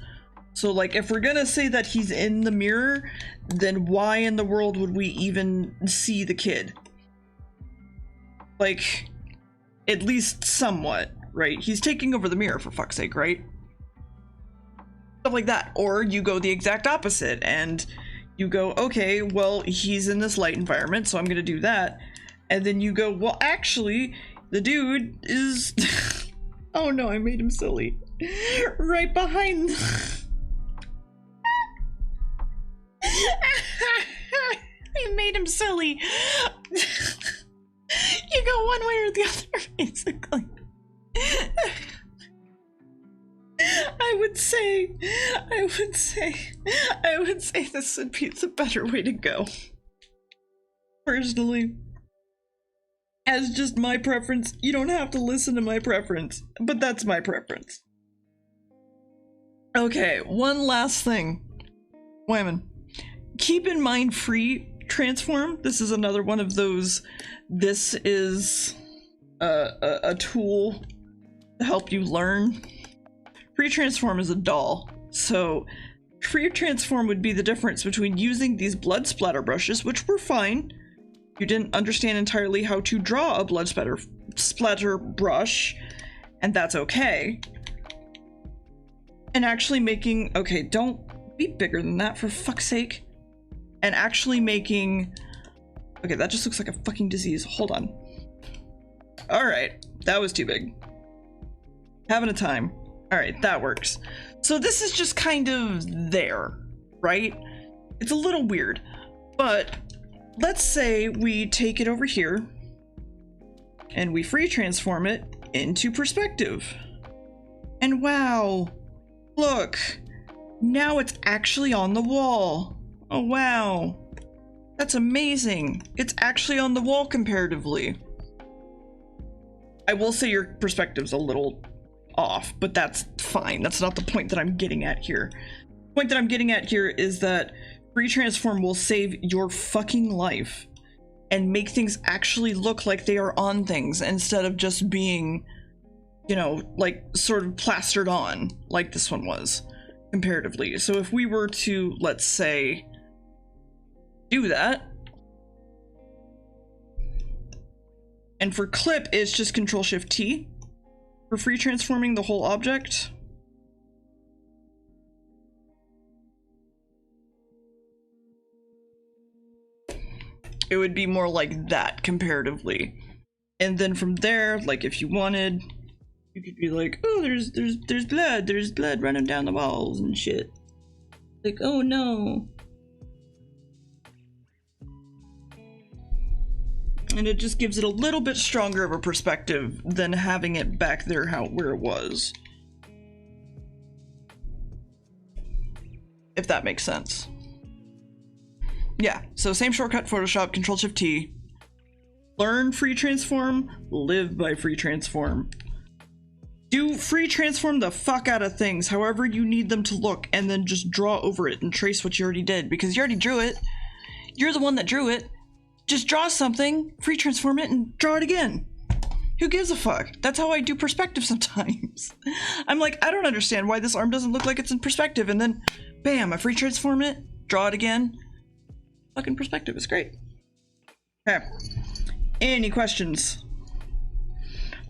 S1: So, like, if we're gonna say that he's in the mirror, then why in the world would we even see the kid? Like, at least somewhat, right? He's taking over the mirror, for fuck's sake, right? Stuff like that. Or you go the exact opposite, and you go, okay, well, he's in this light environment, so I'm gonna do that. And then you go, well, actually, the dude is... Oh no, I made him silly. Right behind... I made him silly. You go one way or the other, basically. I would say this would be the better way to go. Personally. As just my preference, you don't have to listen to my preference, but that's my preference. Okay, one last thing. Women, keep in mind free transform. This is another one of those, this is a tool to help you learn. Free transform is a doll. So free transform would be the difference between using these blood splatter brushes, which were fine. You didn't understand entirely how to draw a blood splatter brush, and that's okay. And actually making, okay, don't be bigger than that, for fuck's sake. And actually making, okay, that just looks like a fucking disease. Hold on. All right, that was too big. Having a time. All right, that works. So this is just kind of there, right? It's a little weird, but let's say we take it over here and we free transform it into perspective. And wow, look, now it's actually on the wall. Oh wow, that's amazing. It's actually on the wall comparatively. I will say your perspective's a little off, but that's fine. That's not the point that I'm getting at here. The point that I'm getting at here is that free transform will save your fucking life and make things actually look like they are on things instead of just being you know, like sort of plastered on like this one was comparatively. So if we were to, let's say, do that, and for clip it's just Control-Shift-T for free transforming the whole object. It would be more like that comparatively. And then from there, like if you wanted, you could be like, oh, there's blood running down the walls and shit. Like, oh no. And it just gives it a little bit stronger of a perspective than having it back there where it was. If that makes sense. Yeah, so same shortcut, Photoshop, Control-Shift-T. Learn free transform, live by free transform. Do free transform the fuck out of things however you need them to look, and then just draw over it and trace what you already did, because you already drew it. You're the one that drew it. Just draw something, free transform it, and draw it again. Who gives a fuck? That's how I do perspective sometimes. I'm like, I don't understand why this arm doesn't look like it's in perspective, and then bam, I free transform it, draw it again. Fucking perspective is great. Okay. Any questions?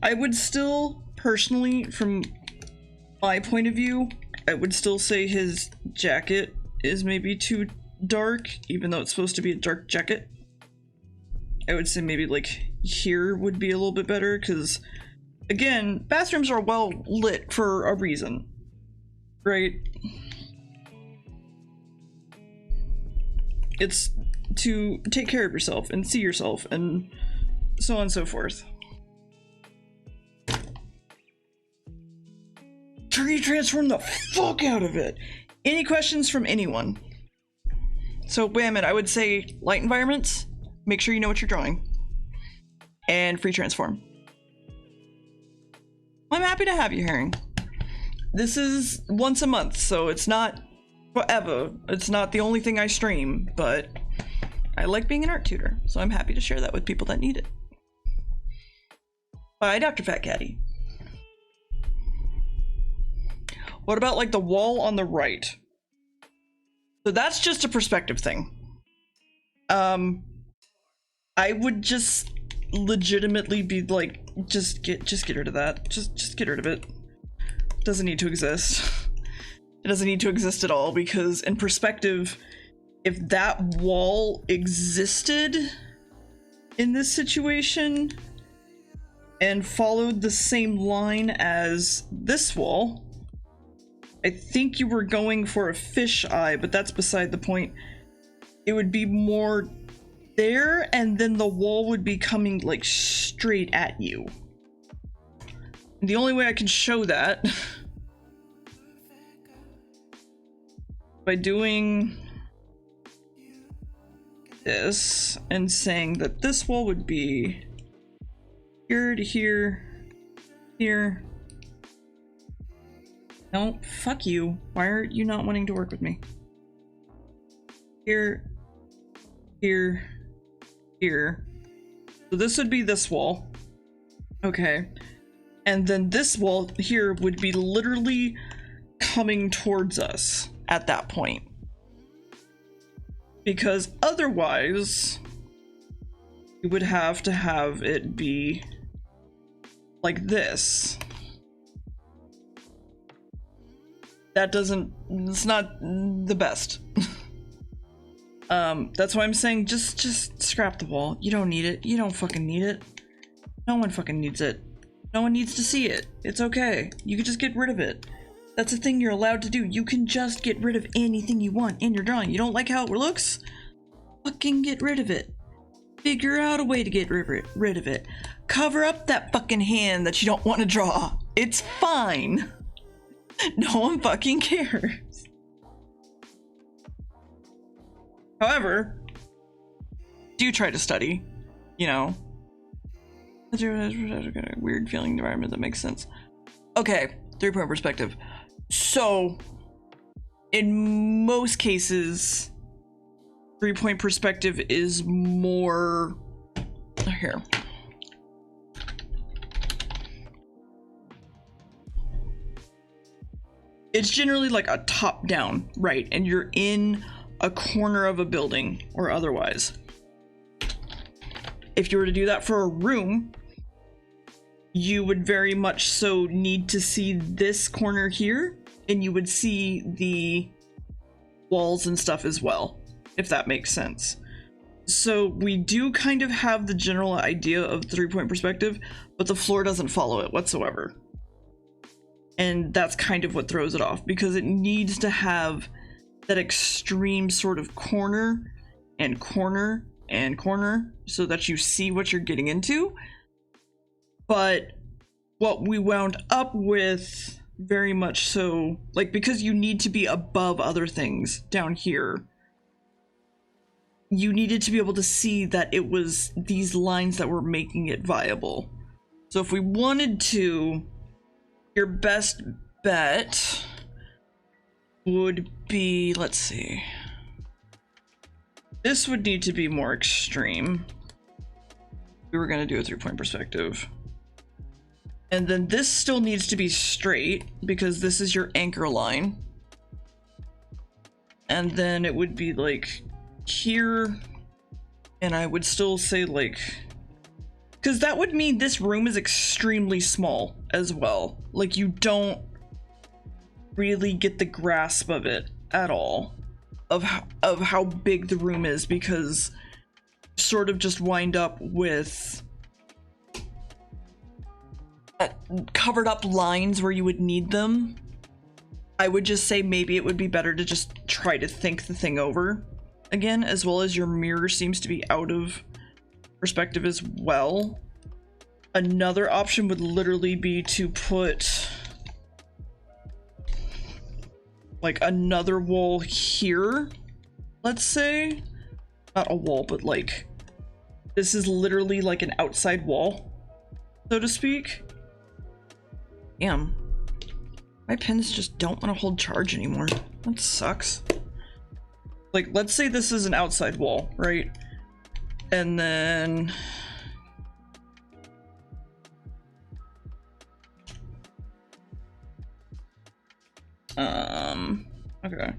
S1: I would still, personally, from my point of view, I would still say his jacket is maybe too dark, even though it's supposed to be a dark jacket. I would say maybe like here would be a little bit better, because again, bathrooms are well lit for a reason, right? It's to take care of yourself and see yourself and so on and so forth. Tree transform the fuck out of it. Any questions from anyone? So wait, I would say light environments, make sure you know what you're drawing, and free transform. I'm happy to have you, Herring. This is once a month, so it's not forever. It's not the only thing I stream, but I like being an art tutor, so I'm happy to share that with people that need it. Bye, Dr. Fat Caddy. What about like the wall on the right? So that's just a perspective thing. I would just legitimately be like, just get rid of that. Just get rid of it. Doesn't need to exist. It doesn't need to exist at all, because in perspective, if that wall existed in this situation and followed the same line as this wall, I think you were going for a fish eye, but that's beside the point. It would be more there, and then the wall would be coming like straight at you. And the only way I can show that by doing this and saying that this wall would be here to here, here. No, fuck you. Why are you not wanting to work with me? Here, here, here. So this would be this wall. Okay. And then this wall here would be literally coming towards us at that point. Because otherwise, you would have to have it be like this. That doesn't, it's not the best. That's why I'm saying just scrap the wall. You don't need it. You don't fucking need it. No one fucking needs it. No one needs to see it. It's okay. You can just get rid of it. That's a thing you're allowed to do. You can just get rid of anything you want in your drawing. You don't like how it looks? Fucking get rid of it. Figure out a way to get rid of it. Cover up that fucking hand that you don't want to draw. It's fine. No one fucking cares. However, do try to study, you know. A weird feeling environment that makes sense. Okay, 3-point perspective. So, in most cases, 3-point perspective is more here. It's generally like a top down, right? And you're in a corner of a building or otherwise. If you were to do that for a room, you would very much so need to see this corner here, and you would see the walls and stuff as well, if that makes sense. So we do kind of have the general idea of 3-point perspective, but the floor doesn't follow it whatsoever. And that's kind of what throws it off, because it needs to have that extreme sort of corner and corner and corner so that you see what you're getting into. But what we wound up with very much so, like, because you need to be above other things down here, you needed to be able to see that it was these lines that were making it viable. So if we wanted to, your best bet would be, let's see, this would need to be more extreme. We were going to do a 3-point perspective. And then this still needs to be straight because this is your anchor line. And then it would be like here, and I would still say like, because that would mean this room is extremely small as well. Like, you don't really get the grasp of it at all, of how big the room is, because you sort of just wind up with covered up lines where you would need them. I would just say maybe it would be better to just try to think the thing over again, as well as your mirror seems to be out of perspective as well. Another option would literally be to put like another wall here, let's say. Not a wall, but like this is literally like an outside wall, so to speak. Damn. My pens just don't want to hold charge anymore. That sucks. Like, let's say this is an outside wall, right? And then okay.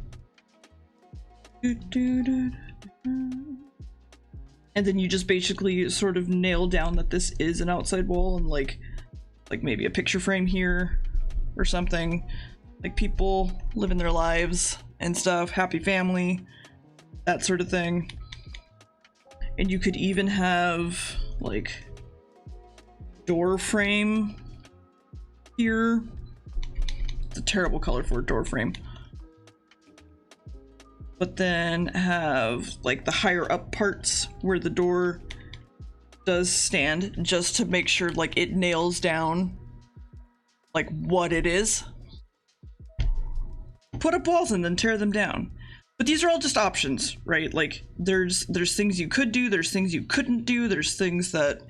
S1: And then you just basically sort of nail down that this is an outside wall, and like maybe a picture frame here or something, like people living their lives and stuff, happy family, that sort of thing. And you could even have like door frame here. It's a terrible color for a door frame. But then have like the higher up parts where the door does stand, just to make sure like it nails down like what it is. Put up walls and then tear them down. But these are all just options, right? Like there's things you could do, there's things you couldn't do, there's things that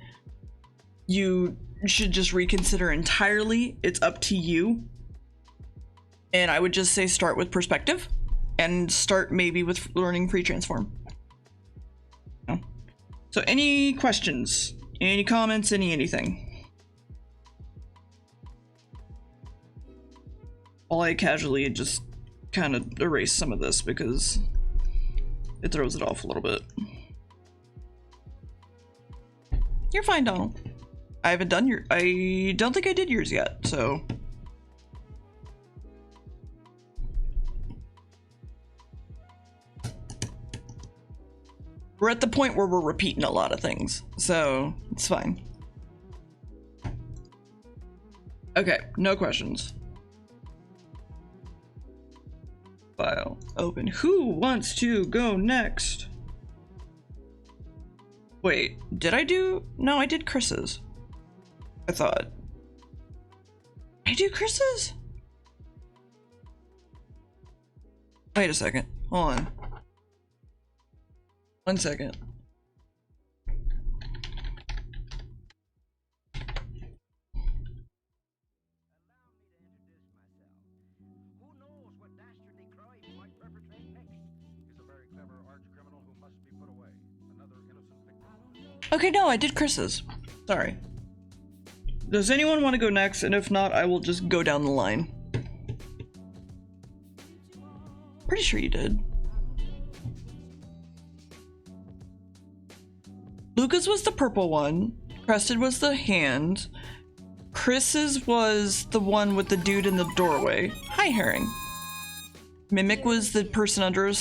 S1: you should just reconsider entirely. It's up to you. And I would just say start with perspective and start maybe with learning pre-transform. So any questions, any comments, anything? I casually just kind of erase some of this because it throws it off a little bit. You're fine, Donald. I haven't done I don't think I did yours yet, so. We're at the point where we're repeating a lot of things, so it's fine. Okay, no questions. File open. Who wants to go next? Wait, did I do? No, I did Chris's. I thought. I do Chris's? Wait a second. Hold on. 1 second. Okay, no, I did Chris's. Sorry. Does anyone want to go next? And if not, I will just go down the line. Pretty sure you did. Luca's was the purple one. Crested was the hand. Chris's was the one with the dude in the doorway. Hi, Herring. Mimic was the person under a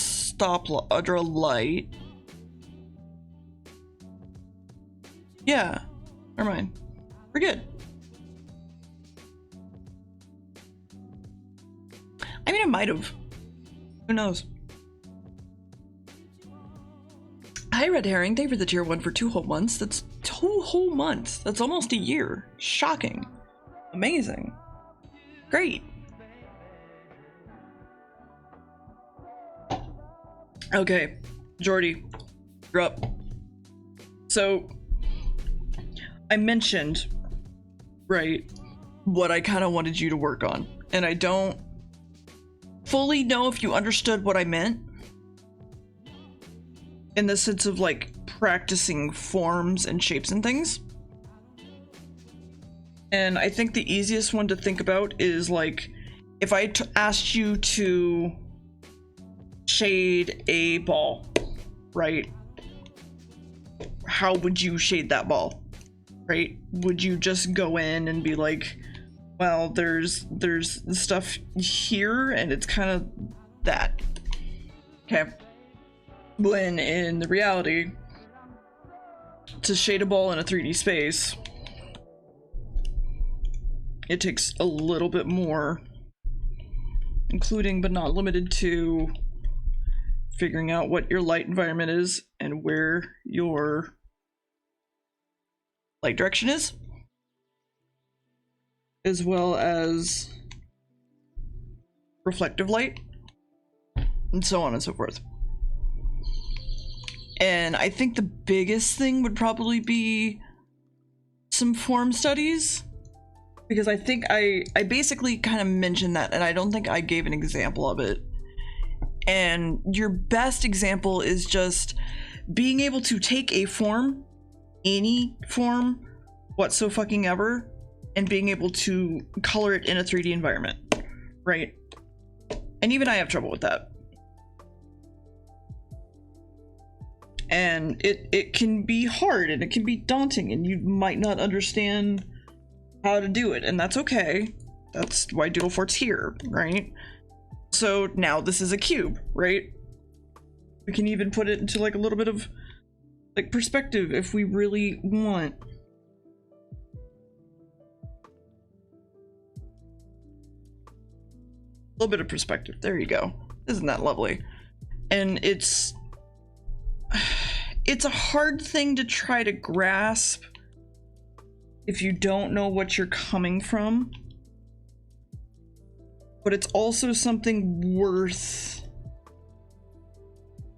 S1: under a light. Yeah, never mind. We're good. I mean, I might have. Who knows? Hi, Red Herring. Thank you for the tier 1 for 2 whole months. That's 2 whole months. That's almost a year. Shocking. Amazing. Great. Okay, Jordy, you're up. So, I mentioned, right, what I kind of wanted you to work on, and I don't fully know if you understood what I meant in the sense of like practicing forms and shapes and things. And I think the easiest one to think about is like if I asked you to shade a ball, right? How would you shade that ball, right? Would you just go in and be like, well, there's stuff here and it's kind of that, okay? When in the reality, to shade a ball in a 3D space, it takes a little bit more, including but not limited to figuring out what your light environment is and where your light direction is, as well as reflective light, and so on and so forth. And I think the biggest thing would probably be some form studies, because I think I basically kind of mentioned that, and I don't think I gave an example of it. And your best example is just being able to take a form, any form whatsoever, and being able to color it in a 3D environment, right? And even I have trouble with that. And it can be hard and it can be daunting and you might not understand how to do it, and that's okay. That's why Doodle Fort's here, right? So now this is a cube, right? We can even put it into like a little bit of like perspective if we really want. A little bit of perspective. There you go. Isn't that lovely? And it's a hard thing to try to grasp if you don't know what you're coming from, but it's also something worth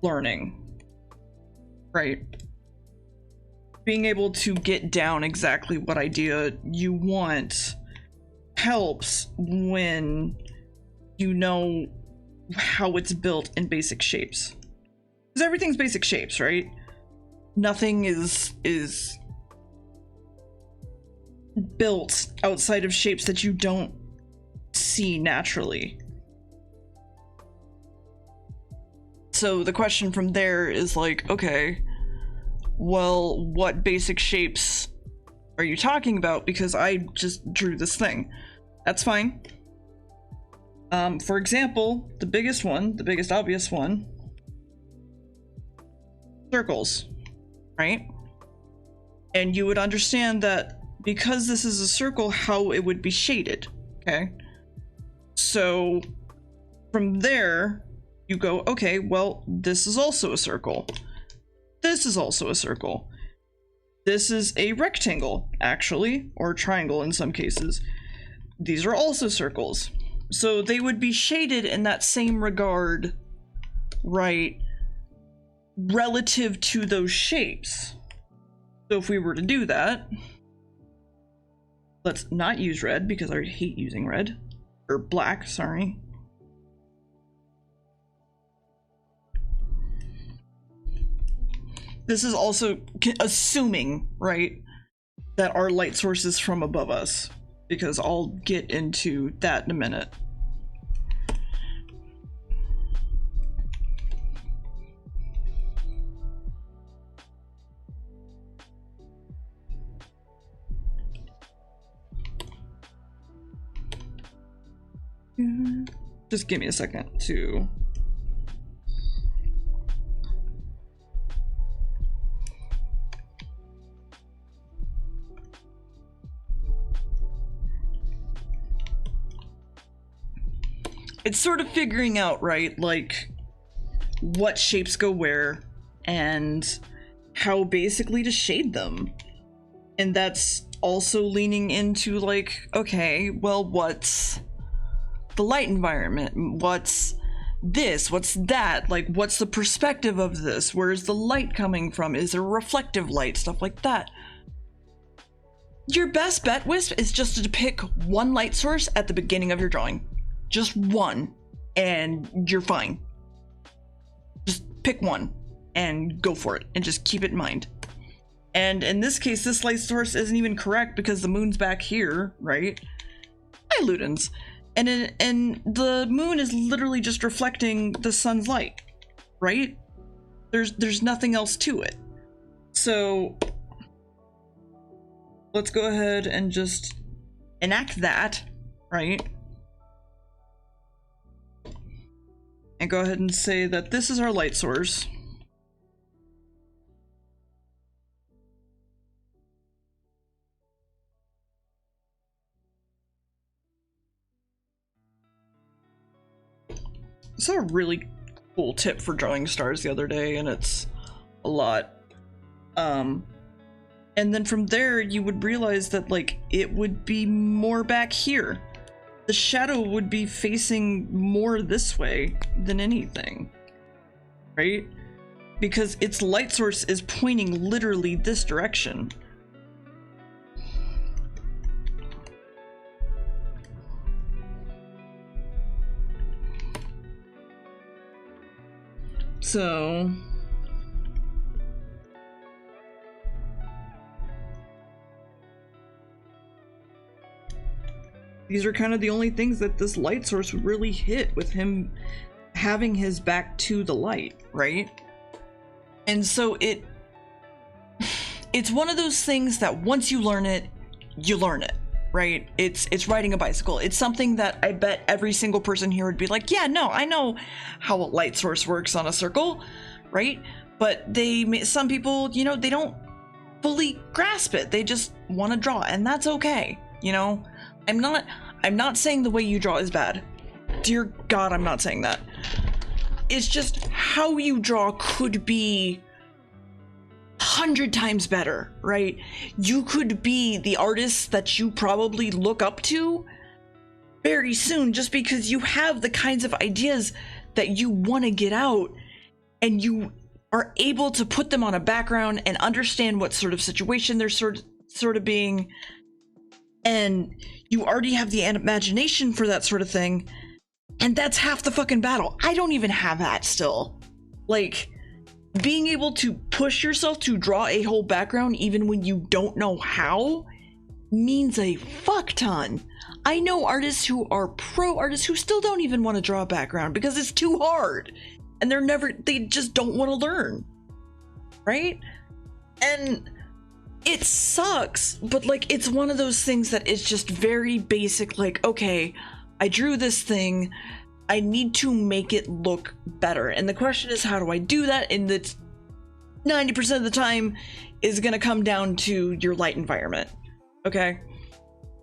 S1: learning, right? Being able to get down exactly what idea you want helps when you know how it's built in basic shapes. Because everything's basic shapes, right? Nothing is built outside of shapes that you don't see naturally. So the question from there is like, okay, well, what basic shapes are you talking about? Because I just drew this thing. That's fine. For example, the biggest obvious one, circles, right? And you would understand that because this is a circle, how it would be shaded, okay? So from there, you go, okay, well, this is also a circle. This is also a circle. This is a rectangle, actually, or a triangle in some cases. These are also circles. So they would be shaded in that same regard, right, relative to those shapes. So if we were to do that, let's not use red because I hate using red, or black, sorry. This is also assuming, right, that our light source is from above us, because I'll get into that in a minute. Just give me a second to... It's sort of figuring out, right, like, what shapes go where, and how basically to shade them. And that's also leaning into, like, okay, well, what's the light environment? What's this? What's that? Like, what's the perspective of this? Where's the light coming from? Is there reflective light? Stuff like that. Your best bet, Wisp, is just to pick one light source at the beginning of your drawing. Just one, and you're fine. Just pick one and go for it, and just keep it in mind. And in this case, this light source isn't even correct because the moon's back here, right? Hi, Ludens. And the moon is literally just reflecting the sun's light, right? There's nothing else to it. So let's go ahead and just enact that, right? And go ahead and say that this is our light source. I saw a really cool tip for drawing stars the other day, and it's a lot. And then from there, you would realize that, like, it would be more back here. The shadow would be facing more this way than anything, right? Because its light source is pointing literally this direction. So these are kind of the only things that this light source would really hit, with him having his back to the light, right? And so it's one of those things that once you learn it, right? It's riding a bicycle. It's something that I bet every single person here would be like, yeah, no, I know how a light source works on a circle, right? But some people, you know, they don't fully grasp it. They just want to draw, and that's okay, you know? I'm not saying the way you draw is bad. Dear God, I'm not saying that. It's just how you draw could be 100 times better, right? You could be the artist that you probably look up to very soon, just because you have the kinds of ideas that you want to get out, and you are able to put them on a background and understand what sort of situation they're sort of being, and you already have the imagination for that sort of thing, and that's half the fucking battle. I don't even have that still. Like, being able to push yourself to draw a whole background even when you don't know how means a fuck ton. I know artists who are pro artists who still don't even want to draw a background because it's too hard, and they just don't want to learn, right? And it sucks, but like, it's one of those things that is just very basic, like, okay, I drew this thing, I need to make it look better. And the question is, how do I do that? And it's 90% of the time is going to come down to your light environment. Okay?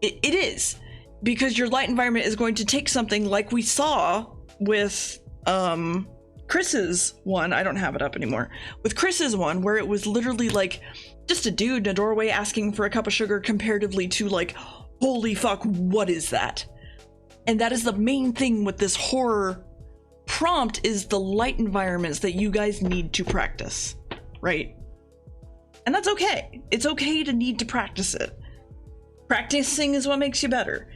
S1: It is. Because your light environment is going to take something like we saw with Chris's one. I don't have it up anymore. With Chris's one, where it was literally like just a dude in a doorway asking for a cup of sugar, comparatively to like, holy fuck, what is that? And that is the main thing with this horror prompt, is the light environments that you guys need to practice, right? And that's okay. It's okay to need to practice it. Practicing is what makes you better.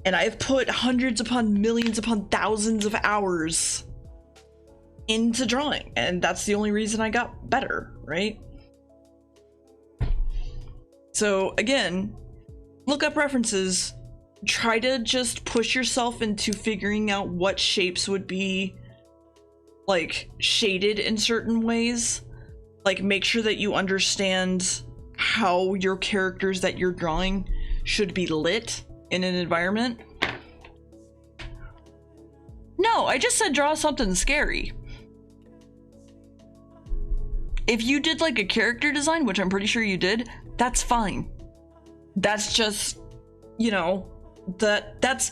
S1: And I've put hundreds upon millions upon thousands of hours into drawing, and that's the only reason I got better, right? So again, look up references. Try to just push yourself into figuring out what shapes would be like shaded in certain ways. Like, make sure that you understand how your characters that you're drawing should be lit in an environment. No, I just said draw something scary. If you did like a character design, which I'm pretty sure you did, that's fine. That's just, you know, that's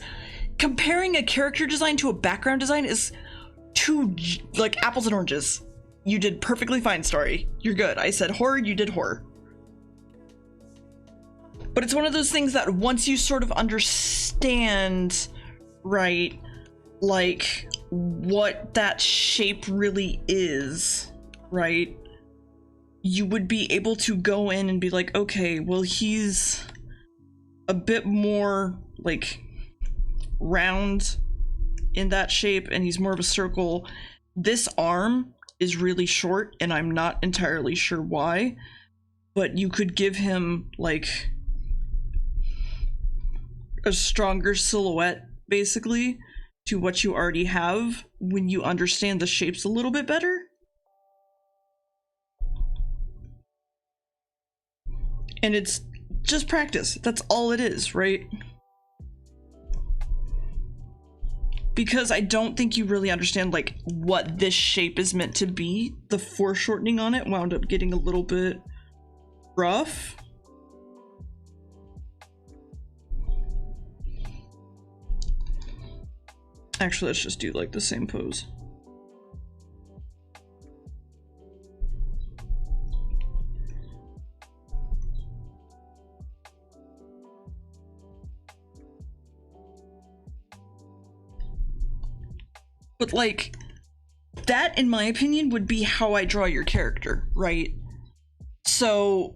S1: comparing a character design to a background design is two like apples and oranges. You did perfectly fine, Story. You're good. I said horror, you did horror. But it's one of those things that once you sort of understand, right, like what that shape really is, right, you would be able to go in and be like, okay, well, he's a bit more like round in that shape and he's more of a circle. This arm is really short and I'm not entirely sure why, but you could give him like a stronger silhouette basically to what you already have when you understand the shapes a little bit better. And it's just practice. That's all it is, right? Because I don't think you really understand like what this shape is meant to be. The foreshortening on it wound up getting a little bit rough. Actually, let's just do like the same pose. But like, that in my opinion would be how I draw your character, right? So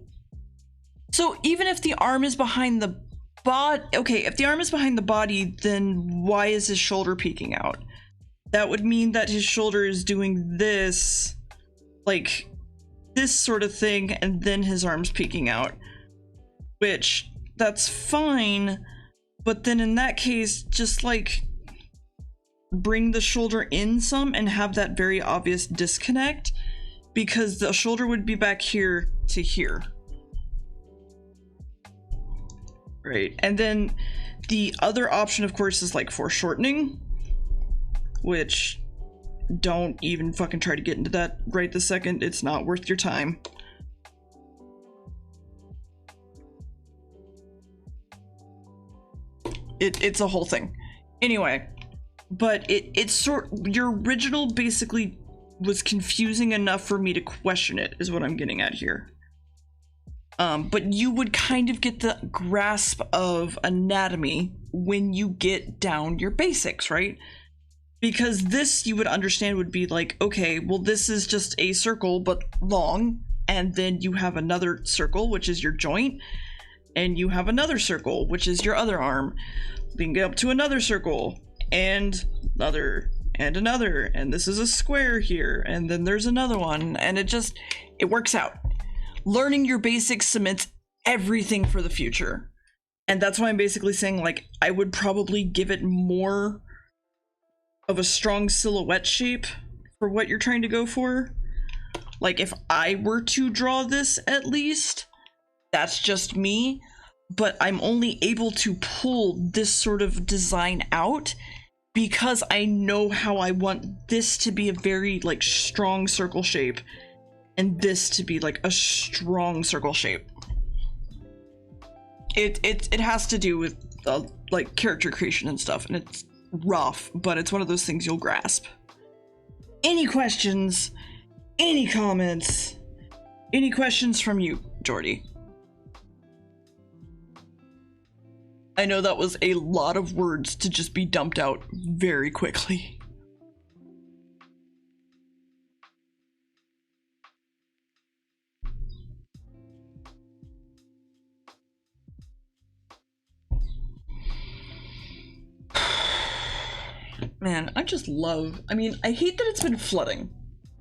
S1: even if the arm is behind the body, okay, if the arm is behind the body, then why is his shoulder peeking out? That would mean that his shoulder is doing this, like this sort of thing, and then his arm's peeking out. Which, that's fine, but then in that case, just like bring the shoulder in some and have that very obvious disconnect, because the shoulder would be back here to here. Right, and then the other option, of course, is like foreshortening, which don't even fucking try to get into that right this second. It's not worth your time. It's a whole thing. Anyway, but it's sort, your original basically was confusing enough for me to question it, is what I'm getting at here. But you would kind of get the grasp of anatomy when you get down your basics, right? Because this, you would understand, would be like, okay, well, this is just a circle, but long, and then you have another circle, which is your joint, and you have another circle, which is your other arm, leading up to another circle, and another, and another, and this is a square here, and then there's another one, and it works out. Learning your basics cements everything for the future. And that's why I'm basically saying, like, I would probably give it more of a strong silhouette shape for what you're trying to go for. Like, if I were to draw this, at least, that's just me, but I'm only able to pull this sort of design out because I know how I want this to be a very, like, strong circle shape, and this to be like a strong circle shape. It has to do with like character creation and stuff, and it's rough, but it's one of those things you'll grasp. Any questions? Any comments? Any questions from you, Jordy? I know that was a lot of words to just be dumped out very quickly. Man, I just love, I mean, I hate that it's been flooding,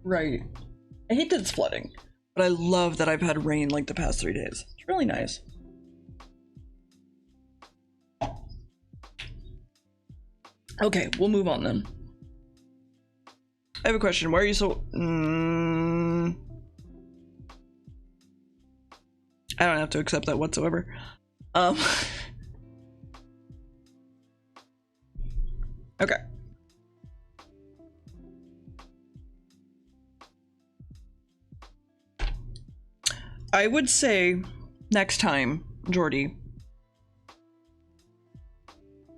S1: right? I hate that it's flooding, but I love that I've had rain like the past 3 days. It's really nice. Okay, we'll move on then. I have a question. Why are you so... I don't have to accept that whatsoever. Okay. I would say next time, Jordy,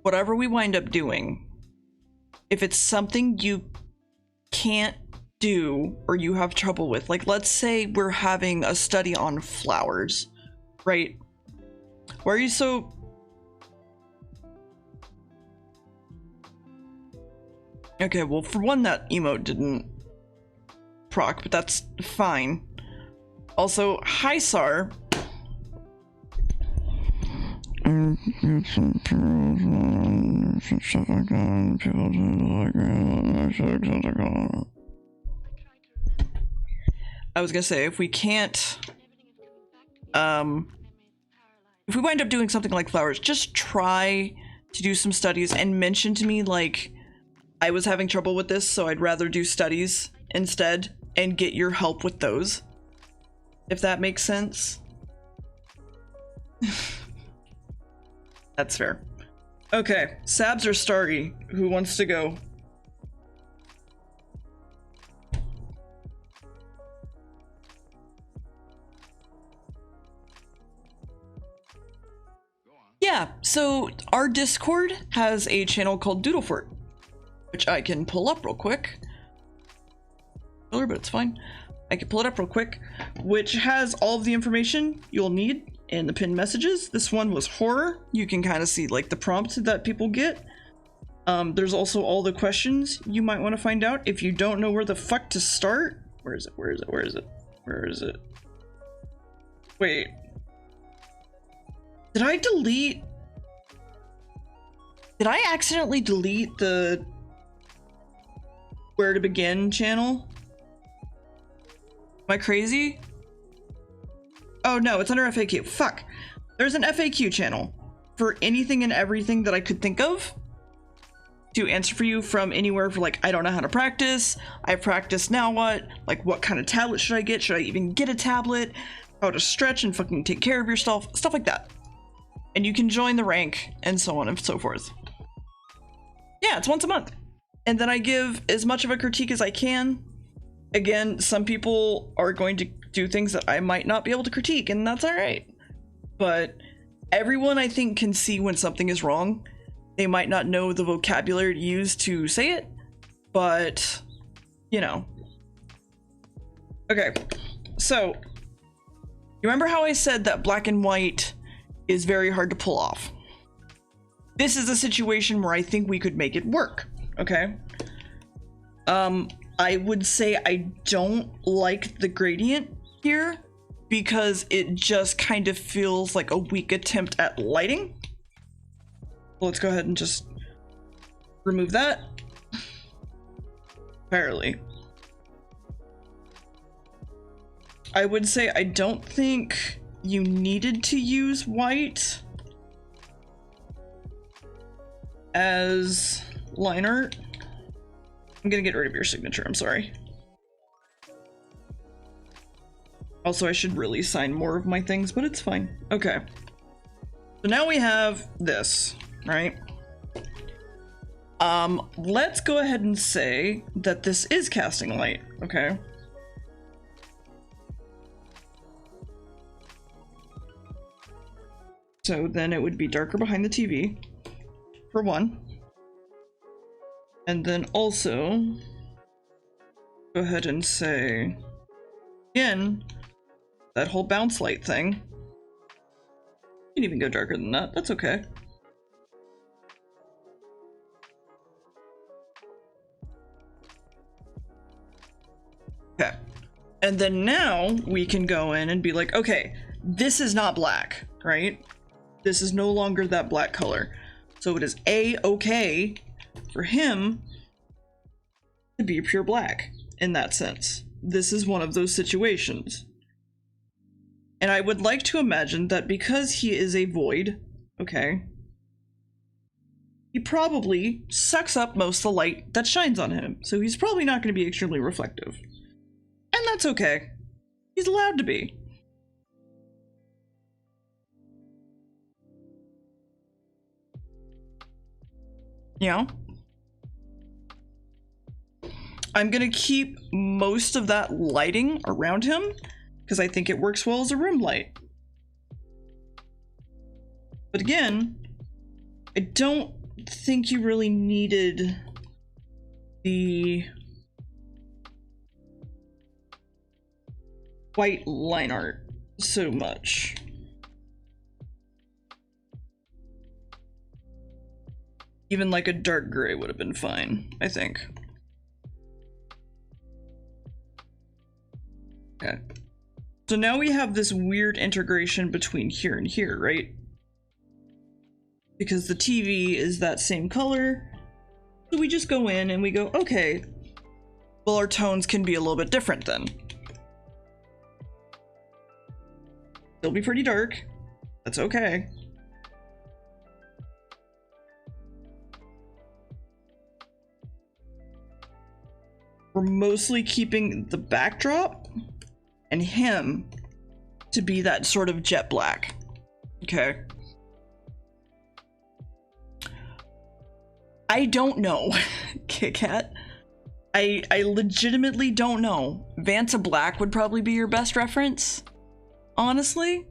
S1: whatever we wind up doing, if it's something you can't do or you have trouble with, like let's say we're having a study on flowers, right? Why are you so... Okay, well, for one, that emote didn't proc, but that's fine. Also, hi, Sar. I was gonna say, if we can't, if we wind up doing something like flowers, just try to do some studies and mention to me, like, I was having trouble with this, so I'd rather do studies instead and get your help with those. If that makes sense. That's fair. Okay, Sabs or Starry, who wants to go? Yeah, so our Discord has a channel called Doodle, which I can pull up real quick. But it's fine. I can pull it up real quick, which has all of the information you'll need in the pinned messages. This one was horror. You can kind of see like the prompt that people get. There's also all the questions you might want to find out if you don't know where the fuck to start. Where is it? Where is it? Where is it? Where is it? Wait. Did I delete? Did I accidentally delete the Where to Begin channel? Am I crazy? Oh no, it's under FAQ. Fuck. There's an FAQ channel for anything and everything that I could think of to answer for you, from anywhere for like, I don't know how to practice, I practice, now what? Like, what kind of tablet should I get? Should I even get a tablet? How to stretch and fucking take care of yourself? Stuff like that. And you can join the rank and so on and so forth. Yeah, it's once a month. And then I give as much of a critique as I can. Again, some people are going to do things that I might not be able to critique, and that's all right. But everyone, I think, can see when something is wrong. They might not know the vocabulary to use to say it, but, you know. Okay, so, you remember how I said that black and white is very hard to pull off? This is a situation where I think we could make it work, okay? I would say I don't like the gradient here because it just kind of feels like a weak attempt at lighting. Let's go ahead and just remove that. Apparently. I would say I don't think you needed to use white as line art. I'm gonna get rid of your signature, I'm sorry. Also, I should really sign more of my things, but it's fine. Okay. So now we have this, right? Let's go ahead and say that this is casting light, okay? So then it would be darker behind the TV, for one. And then also, go ahead and say, again, that whole bounce light thing. You can even go darker than that, that's okay. Okay, and then now we can go in and be like, okay, this is not black, right? This is no longer that black color. So it is A-okay for him to be pure black in that sense. This is one of those situations. And I would like to imagine that because he is a void, okay, he probably sucks up most of the light that shines on him. So he's probably not going to be extremely reflective. And that's okay. He's allowed to be. You know? I'm gonna keep most of that lighting around him because I think it works well as a room light. But again, I don't think you really needed the white line art so much. Even like a dark gray would have been fine, I think. Okay. So now we have this weird integration between here and here, right? Because the TV is that same color. So we just go in and we go, okay, well, our tones can be a little bit different then. Still be pretty dark. That's okay. We're mostly keeping the backdrop and him to be that sort of jet black. Okay. I don't know, Kit Kat. I legitimately don't know. Vanta Black would probably be your best reference, honestly.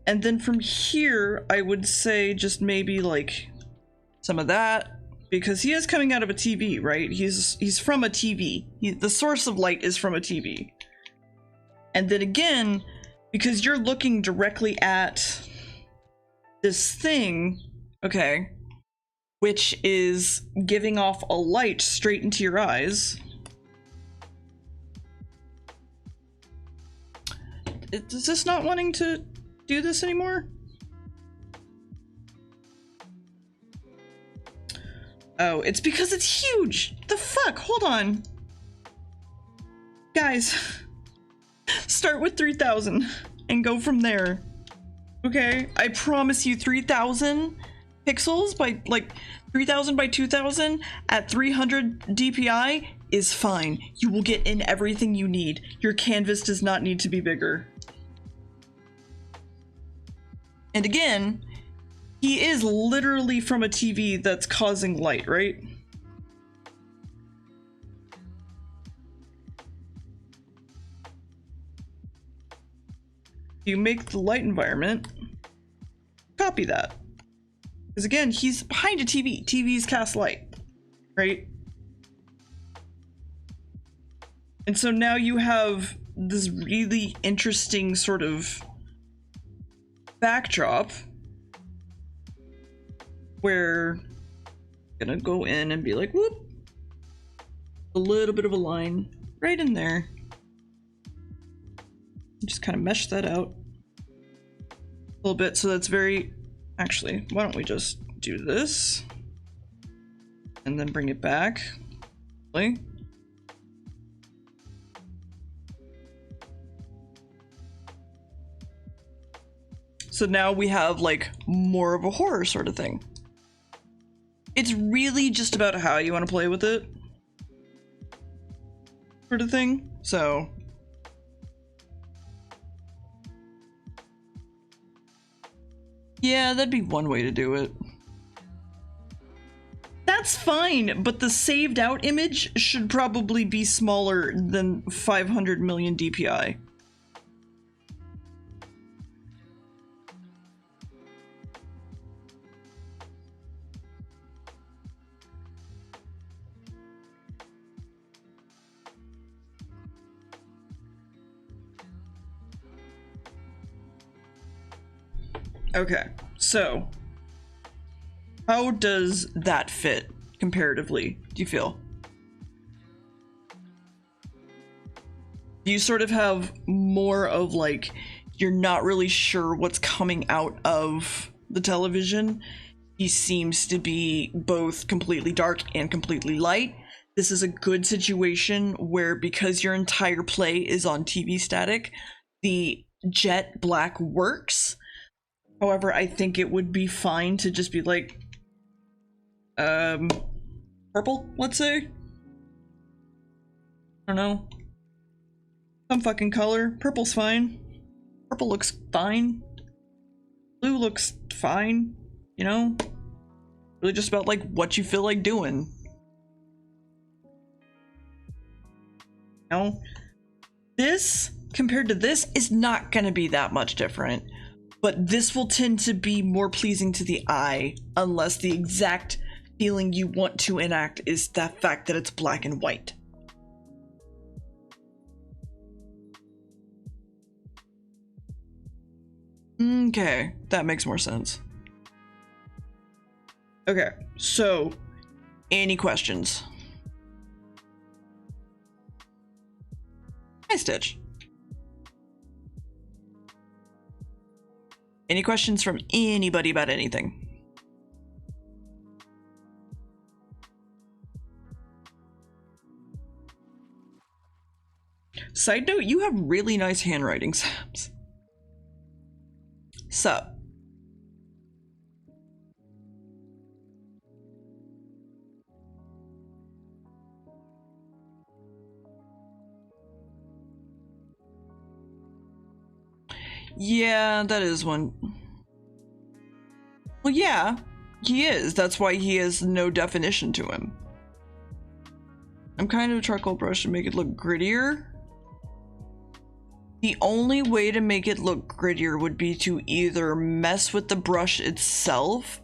S1: And then from here, I would say just maybe like some of that, because he is coming out of a TV, right? He's from a TV. The source of light is from a TV. And then again, because you're looking directly at this thing, okay, which is giving off a light straight into your eyes. Is this not wanting to do this anymore? Oh, it's because it's huge! The fuck? Hold on. Guys, start with 3,000 and go from there. Okay? I promise you 3,000 pixels by like 3,000 by 2,000 at 300 DPI is fine. You will get in everything you need. Your canvas does not need to be bigger. And again, he is literally from a TV that's causing light, right? You make the light environment, copy that. Because again, he's behind a TV. TVs cast light, right? And so now you have this really interesting sort of backdrop where I'm gonna go in and be like, whoop, a little bit of a line right in there. Just kind of mesh that out a little bit so that's very... Actually, why don't we just do this and then bring it back? So now we have like more of a horror sort of thing. It's really just about how you want to play with it, sort of thing. So yeah, that'd be one way to do it. That's fine, but the saved out image should probably be smaller than 500 million DPI. Okay, so how does that fit comparatively, do you feel? Do you sort of have more of like, you're not really sure what's coming out of the television? He seems to be both completely dark and completely light. This is a good situation where, because your entire play is on TV static, the jet black works. However, I think it would be fine to just be like, purple, let's say? I don't know. Some fucking color. Purple's fine. Purple looks fine. Blue looks fine, you know? Really just about like what you feel like doing. You know? This compared to this is not going to be that much different, but this will tend to be more pleasing to the eye unless the exact feeling you want to enact is the fact that it's black and white. Okay, that makes more sense. Okay, so any questions? Hi, Stitch. Any questions from anybody about anything? Side note, you have really nice handwriting, Saps. Sup? Yeah, that is one. Well, yeah, he is. That's why he has no definition to him. I'm kind of a charcoal brush to make it look grittier. The only way to make it look grittier would be to either mess with the brush itself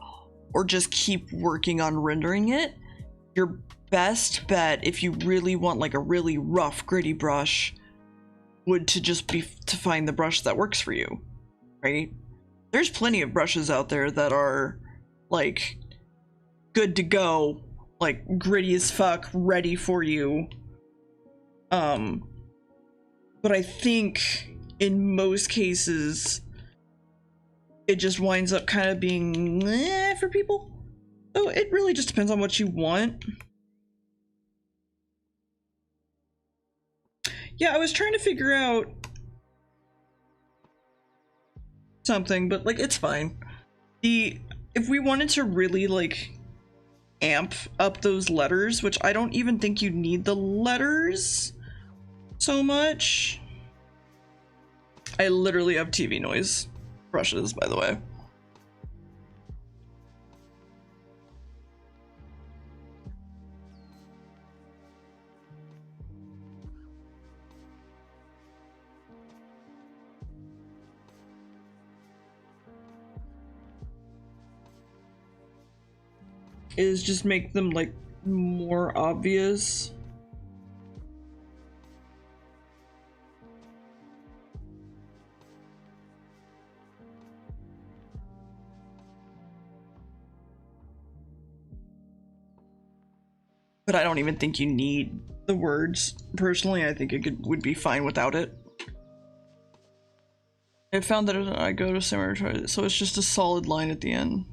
S1: or just keep working on rendering it. Your best bet, if you really want like a really rough, gritty brush, would to just be to find the brush that works for you, right? There's plenty of brushes out there that are like good to go, like gritty as fuck, ready for you. But I think in most cases it just winds up kind of being for people. So it really just depends on what you want. Yeah, I was trying to figure out something, but like it's fine. If we wanted to really like amp up those letters, which I don't even think you need the letters so much. I literally have TV noise brushes, by the way. Is just make them like more obvious. But I don't even think you need the words. Personally, I think it would be fine without it. I found that I go to Samurai, so it's just a solid line at the end.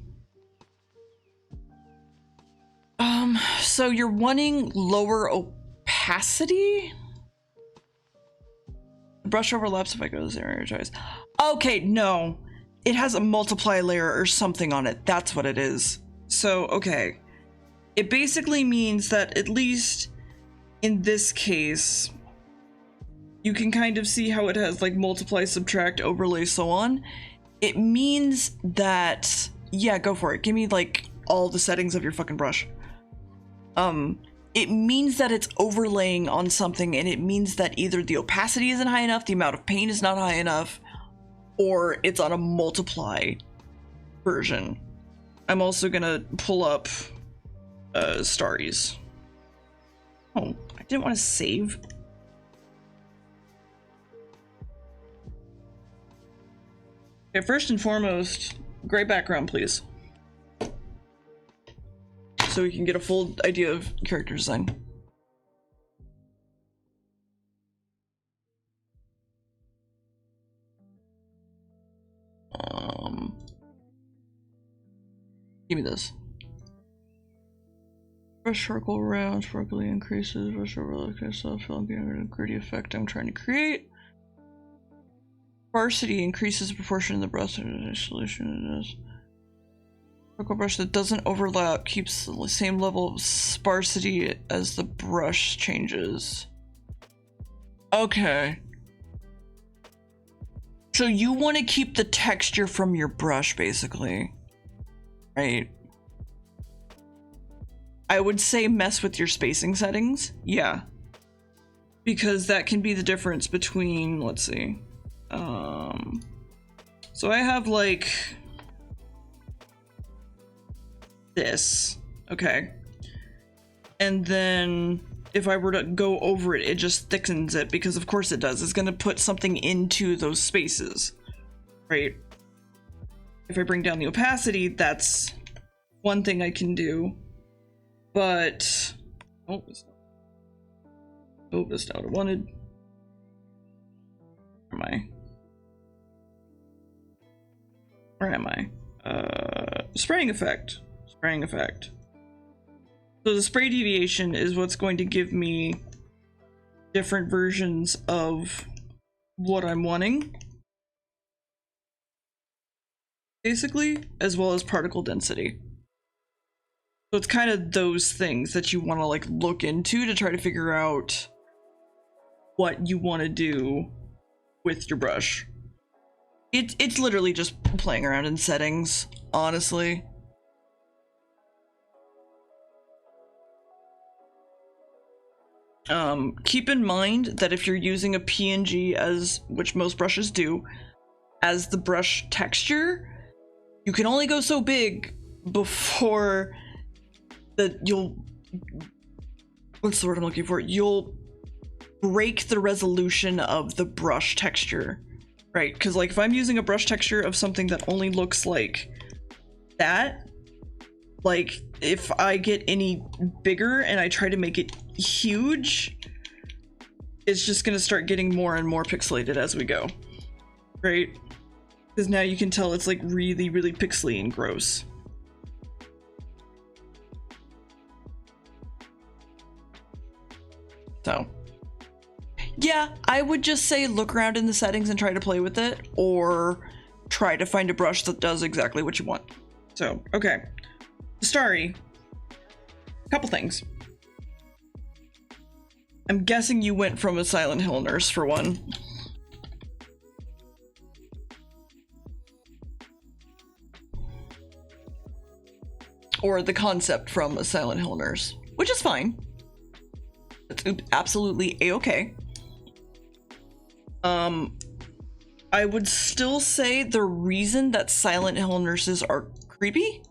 S1: So you're wanting lower opacity? The brush overlaps if I go to Samurai choice. Okay, no. It has a multiply layer or something on it. That's what it is. So, okay. It basically means that, at least in this case, you can kind of see how it has like multiply, subtract, overlay, so on. It means that, yeah, go for it. Give me like all the settings of your fucking brush. It means that it's overlaying on something, and it means that either the opacity isn't high enough, the amount of paint is not high enough, or it's on a multiply version. I'm also gonna pull up Starries. Oh, I didn't want to save. Okay, first and foremost, gray background, please. So we can get a full idea of character design. Give me this. Brush circle around, sparkly increases, brush overlay, so I feel like a gritty effect I'm trying to create. Sparsity increases the proportion of the brush solution it is. Circle brush that doesn't overlap keeps the same level of sparsity as the brush changes. Okay. So you want to keep the texture from your brush, basically. Right? I would say mess with your spacing settings. Yeah. because that can be the difference between, let's see. So I have like this, okay. And then if I were to go over it, it just thickens it, because of course it does. It's gonna put something into those spaces, right? If I bring down the opacity, that's one thing I can do. But, oh, that's not what I wanted. Where am I? Spraying effect. Spraying effect. So the spray deviation is what's going to give me different versions of what I'm wanting, basically, as well as particle density. So it's kind of those things that you want to like look into to try to figure out what you want to do with your brush. It's literally just playing around in settings, honestly. Keep in mind that if you're using a PNG, as which most brushes do, as the brush texture, you can only go so big before what's the word I'm looking for? You'll break the resolution of the brush texture, right? Because like if I'm using a brush texture of something that only looks like that, like if I get any bigger and I try to make it huge, it's just gonna start getting more and more pixelated as we go, right? Because now you can tell it's like really, really pixely and gross. So yeah, I would just say look around in the settings and try to play with it, or try to find a brush that does exactly what you want. So, okay. Starry. Couple things. I'm guessing you went from a Silent Hill nurse for one. Or the concept from a Silent Hill nurse, which is fine. It's absolutely a-okay. I would still say the reason that Silent Hill nurses are creepy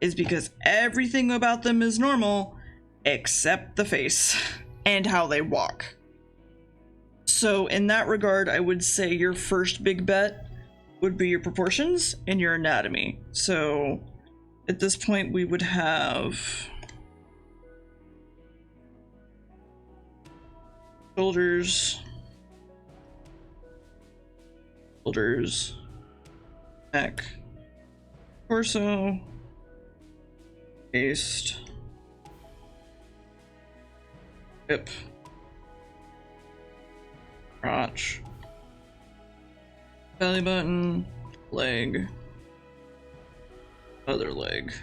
S1: is because everything about them is normal except the face and how they walk. So in that regard, I would say your first big bet would be your proportions and your anatomy. So at this point we would have shoulders, neck, torso, waist, hip, crotch, belly button, leg, other leg.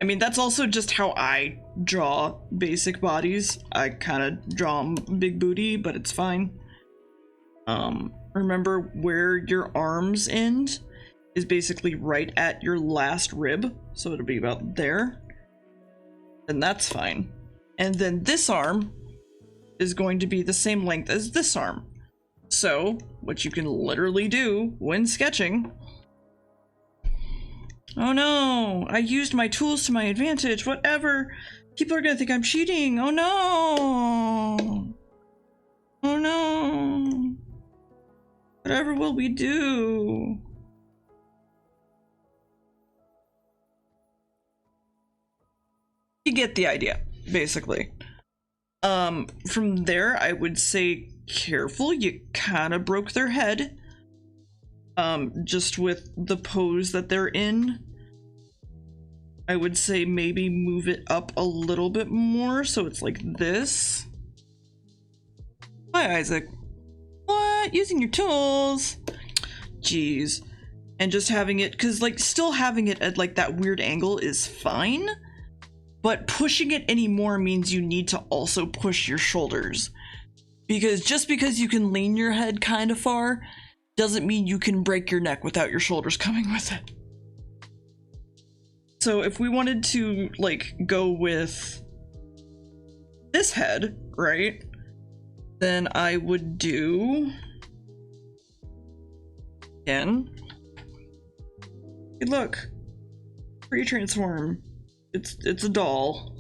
S1: I mean, that's also just how I draw basic bodies. I kind of draw 'em big booty, but it's fine. Remember where your arms end is basically right at your last rib, so it'll be about there. And that's fine. And then this arm is going to be the same length as this arm. So, what you can literally do when sketching... Oh no, I used my tools to my advantage, whatever. People are gonna think I'm cheating, oh no. Oh no. Whatever will we do? You get the idea, basically. From there, I would say careful, you kind of broke their head. Just with the pose that they're in. I would say maybe move it up a little bit more so it's like this. Hi, Isaac. What? Using your tools? Jeez. And just having it, because like still having it at like that weird angle is fine, but pushing it anymore means you need to also push your shoulders. Because just because you can lean your head kind of far doesn't mean you can break your neck without your shoulders coming with it. So if we wanted to like go with this head, right, then I would do again. Hey, look, pre-transform. It's a doll.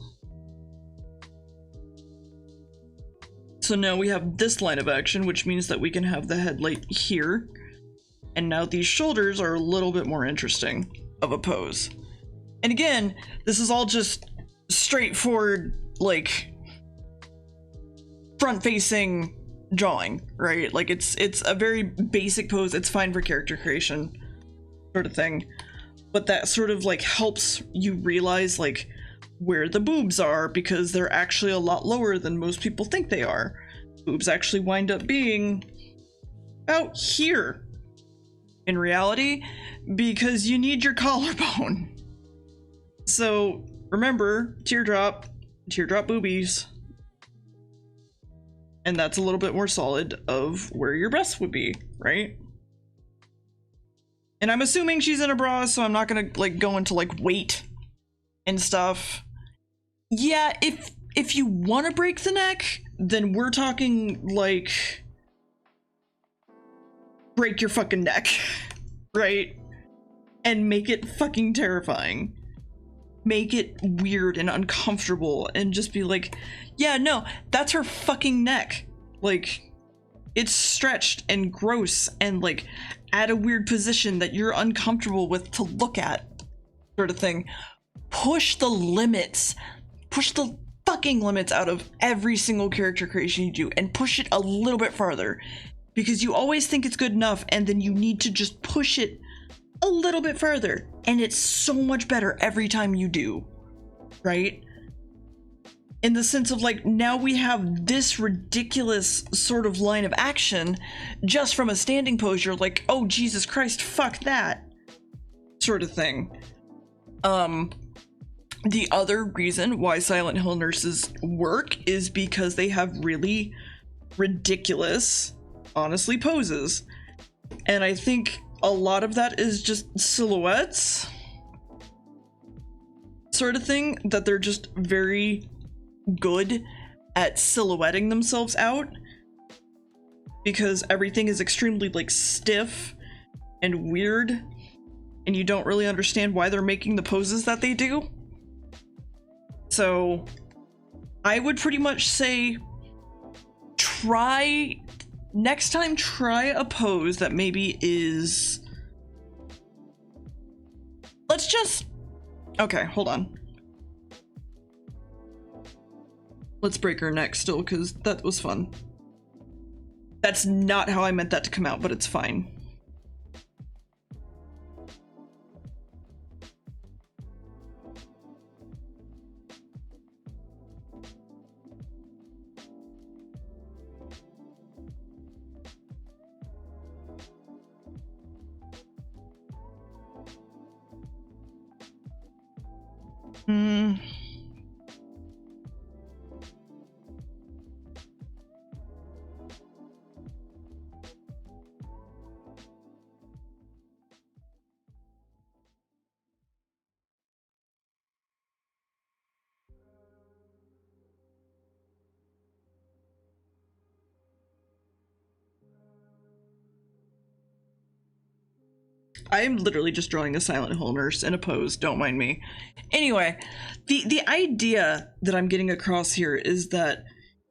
S1: So now we have this line of action, which means that we can have the headlight here. And now these shoulders are a little bit more interesting of a pose. And again, this is all just straightforward, like, front-facing drawing, right? Like, it's a very basic pose. It's fine for character creation sort of thing. But that sort of, like, helps you realize, like, where the boobs are, because they're actually a lot lower than most people think they are. Boobs actually wind up being out here in reality, because you need your collarbone. So remember, teardrop boobies. And that's a little bit more solid of where your breasts would be, right? And I'm assuming she's in a bra, so I'm not gonna like go into like weight and stuff. Yeah, if you want to break the neck, then we're talking like break your fucking neck, right? And make it fucking terrifying. Make it weird and uncomfortable and just be like, yeah, no, that's her fucking neck. Like, it's stretched and gross and like at a weird position that you're uncomfortable with to look at, sort of thing. Push the limits. Push the fucking limits out of every single character creation you do, and push it a little bit farther, because you always think it's good enough and then you need to just push it a little bit further, and it's so much better every time you do, right? In the sense of like, now we have this ridiculous sort of line of action just from a standing pose. You're like, oh Jesus Christ, fuck that sort of thing. The other reason why Silent Hill nurses work is because they have really ridiculous, honestly, poses. And I think a lot of that is just silhouettes sort of thing, that they're just very good at silhouetting themselves out, because everything is extremely like stiff and weird, and you don't really understand why they're making the poses that they do. So I would pretty much say next time try a pose that maybe is, okay, hold on. Let's break her neck still, because that was fun. That's not how I meant that to come out, but it's fine. I am literally just drawing a Silent Hill nurse in a pose, don't mind me. Anyway, the idea that I'm getting across here is that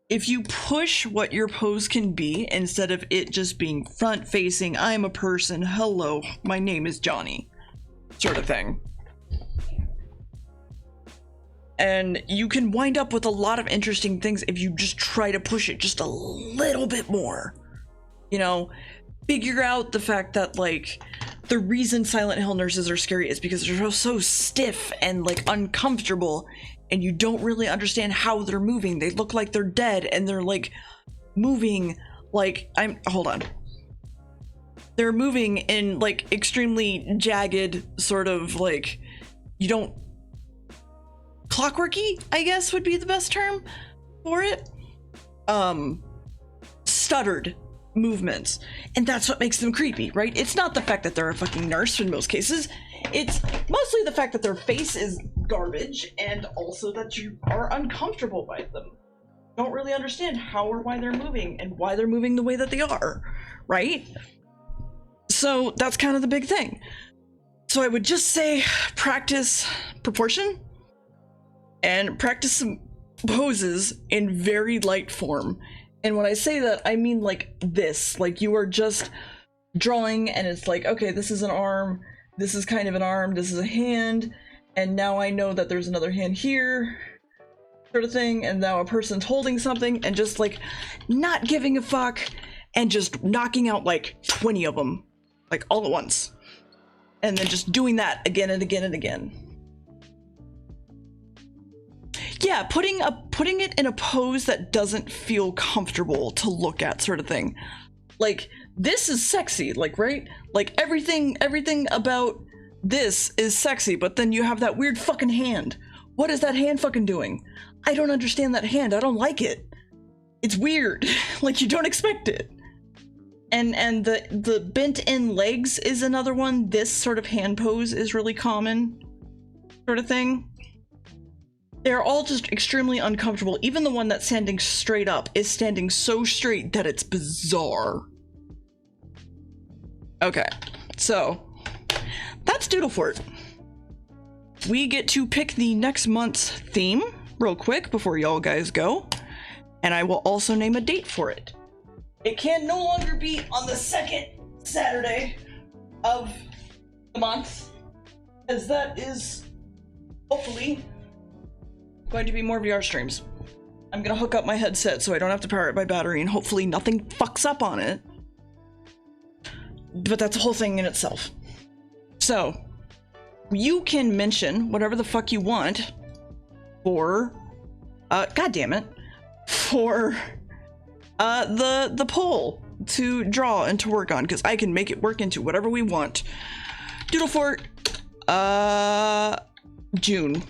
S1: if you push what your pose can be, instead of it just being front facing, I'm a person, hello, my name is Johnny, sort of thing. And you can wind up with a lot of interesting things if you just try to push it just a little bit more. You know, figure out the fact that like, the reason Silent Hill nurses are scary is because they're so stiff and like uncomfortable, and you don't really understand how they're moving. They look like they're dead, and they're like moving like hold on. They're moving in like extremely jagged sort of like, you don't, clockworky, I guess would be the best term for it. Stuttered movements, and that's what makes them creepy, right? It's not the fact that they're a fucking nurse in most cases, it's mostly the fact that their face is garbage, and also that you are uncomfortable by them. don't really understand how or why they're moving and why they're moving the way that they are, right? So that's kind of the big thing. So I would just say practice proportion and practice some poses in very light form. And when I say that, I mean like this, like you are just drawing and it's like, okay, this is an arm, this is kind of an arm, this is a hand, and now I know that there's another hand here, sort of thing, and now a person's holding something, and just like not giving a fuck and just knocking out like 20 of them, like all at once. And then just doing that again and again and again. Yeah, putting it in a pose that doesn't feel comfortable to look at, sort of thing. Like, this is sexy, like, right? Like, everything about this is sexy, but then you have that weird fucking hand. What is that hand fucking doing? I don't understand that hand. I don't like it. It's weird. Like, you don't expect it. And the bent in legs is another one. This sort of hand pose is really common, sort of thing. They're all just extremely uncomfortable. Even the one that's standing straight up is standing so straight that it's bizarre. Okay, so that's Doodle Fort. We get to pick the next month's theme real quick before y'all guys go, and I will also name a date for it. It can no longer be on the second Saturday of the month, as that is hopefully going to be more VR streams. I'm gonna hook up my headset so I don't have to power it by battery, and hopefully nothing fucks up on it. But that's a whole thing in itself. So, you can mention whatever the fuck you want for, god damn it, for the poll to draw and to work on, because I can make it work into whatever we want. Doodle Fort, June.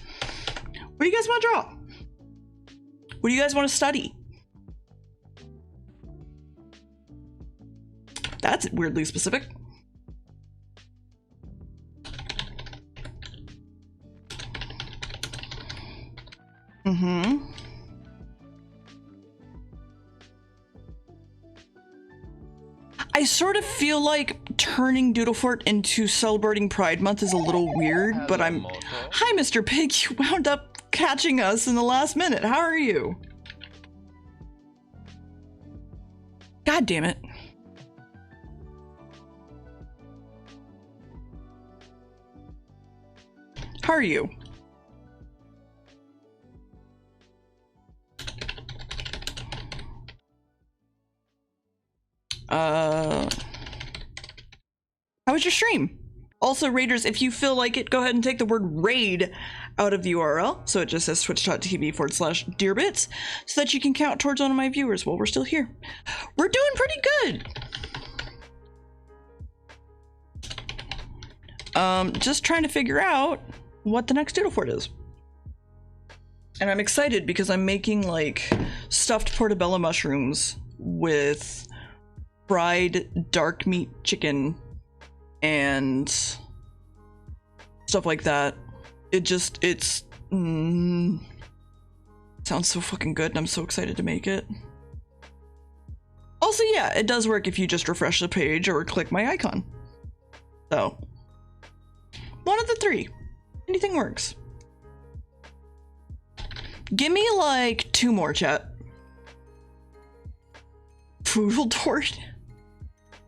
S1: What do you guys want to draw? What do you guys want to study? That's weirdly specific. I sort of feel like turning Doodle Fort into celebrating Pride Month is a little weird, but I'm... Hi, Mr. Pig, you wound up catching us in the last minute. How are you? God damn it. How are you? How was your stream? Also, Raiders, if you feel like it, go ahead and take the word raid out of the URL, so it just says twitch.tv/dearbits, so that you can count towards one of my viewers while we're still here. We're doing pretty good. Just trying to figure out what the next Doodle Fort is. And I'm excited because I'm making, like, stuffed portobello mushrooms with fried dark meat chicken and stuff like that. It's sounds so fucking good, and I'm so excited to make it. Also, yeah, it does work if you just refresh the page or click my icon. So, one of the three. Anything works. Give me like 2 more, chat. Foodle tort?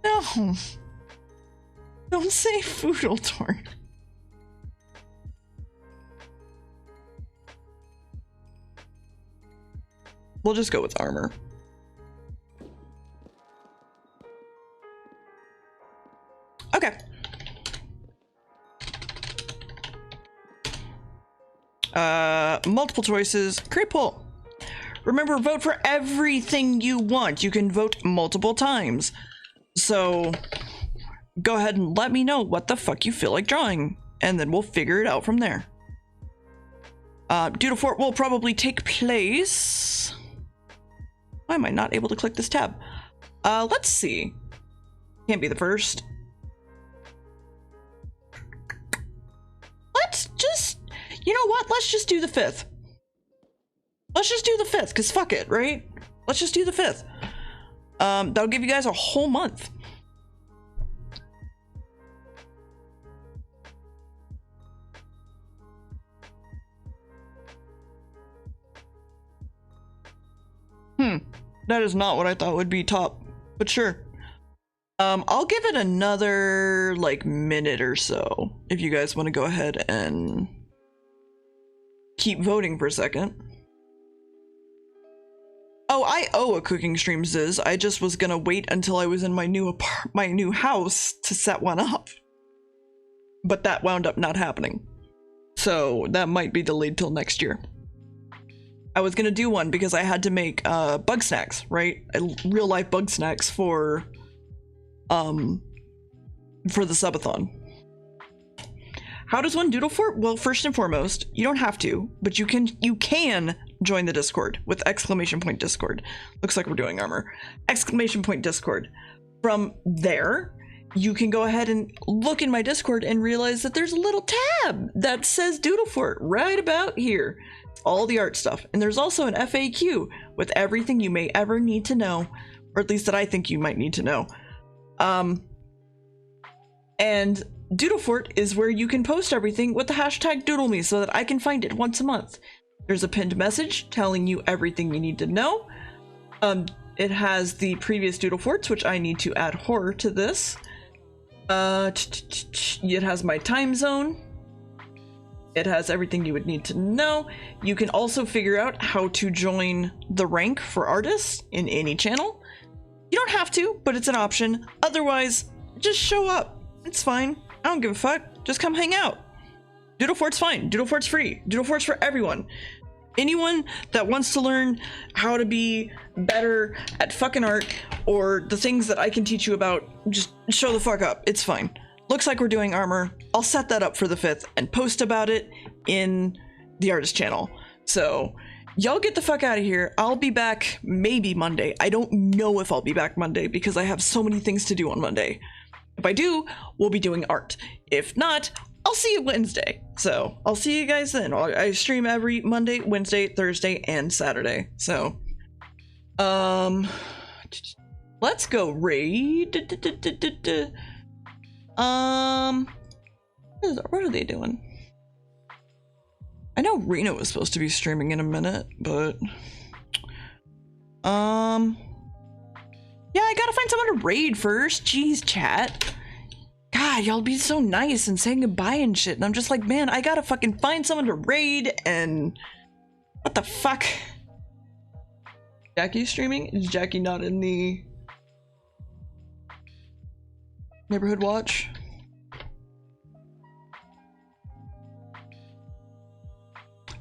S1: No. Don't say foodle tort. We'll just go with armor. Okay. Multiple choices. Create poll. Remember, vote for everything you want. You can vote multiple times. So, go ahead and let me know what the fuck you feel like drawing, and then we'll figure it out from there. Doodle Fort will probably take place... Why am I not able to click this tab? Let's see. Can't be the first. Let's just... You know what? Let's just do the 5th. let's just do the 5th, because fuck it, right? Let's just do the 5th. That'll give you guys a whole month. That is not what I thought would be top, but sure. I'll give it another, like, minute or so, if you guys want to go ahead and keep voting for a second. Oh, I owe a cooking stream, Ziz. I just was gonna wait until I was in my new house to set one up. But that wound up not happening. So that might be delayed till next year. I was gonna do one because I had to make bug snacks, right? Real life bug snacks for the subathon. How does one doodle fort? Well, first and foremost, you don't have to, but you can join the Discord with !Discord. Looks like we're doing armor. !Discord. From there, you can go ahead and look in my Discord and realize that there's a little tab that says doodle fort right about here. All the art stuff. And there's also an FAQ with everything you may ever need to know, or at least that I think you might need to know. And Doodle Fort is where you can post everything with the hashtag DoodleMe so that I can find it once a month. There's a pinned message telling you everything you need to know. It has the previous Doodle Forts, which I need to add horror to this. It has my time zone. It has everything you would need to know. You can also figure out how to join the rank for artists in any channel. You don't have to, but it's an option. Otherwise, just show up. It's fine. I don't give a fuck. Just come hang out. Doodle Fort's fine. Doodle Fort's free. Doodle Fort's for everyone. Anyone that wants to learn how to be better at fucking art or the things that I can teach you about, just show the fuck up. It's fine. Looks like we're doing armor. I'll set that up for the 5th and post about it in the artist channel. So y'all get the fuck out of here. I'll be back maybe Monday. I don't know if I'll be back Monday because I have so many things to do on Monday. If I do, we'll be doing art. If not, I'll see you Wednesday. So I'll see you guys then. I stream every Monday, Wednesday, Thursday, and Saturday. So, let's go raid. What are they doing? I know Reno was supposed to be streaming in a minute, but yeah, I gotta find someone to raid first. Jeez, chat. God, y'all be so nice and saying goodbye and shit. And I'm just like, man, I gotta fucking find someone to raid and... What the fuck? Jackie streaming? Is Jackie not in the... Neighborhood Watch?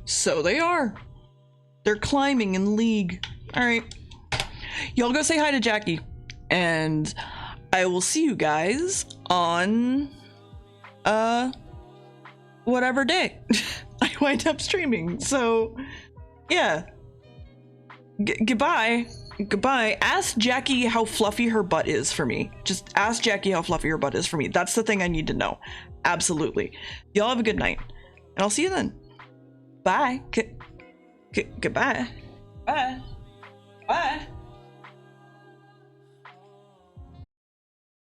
S1: So they are. They're climbing in League. Alright. Y'all go say hi to Jackie. And I will see you guys on whatever day I wind up streaming. So yeah. Goodbye. Ask Jackie how fluffy her butt is for me. Just ask Jackie how fluffy her butt is for me. That's the thing I need to know. Absolutely. Y'all have a good night. And I'll see you then. Bye. Goodbye. Bye. Bye.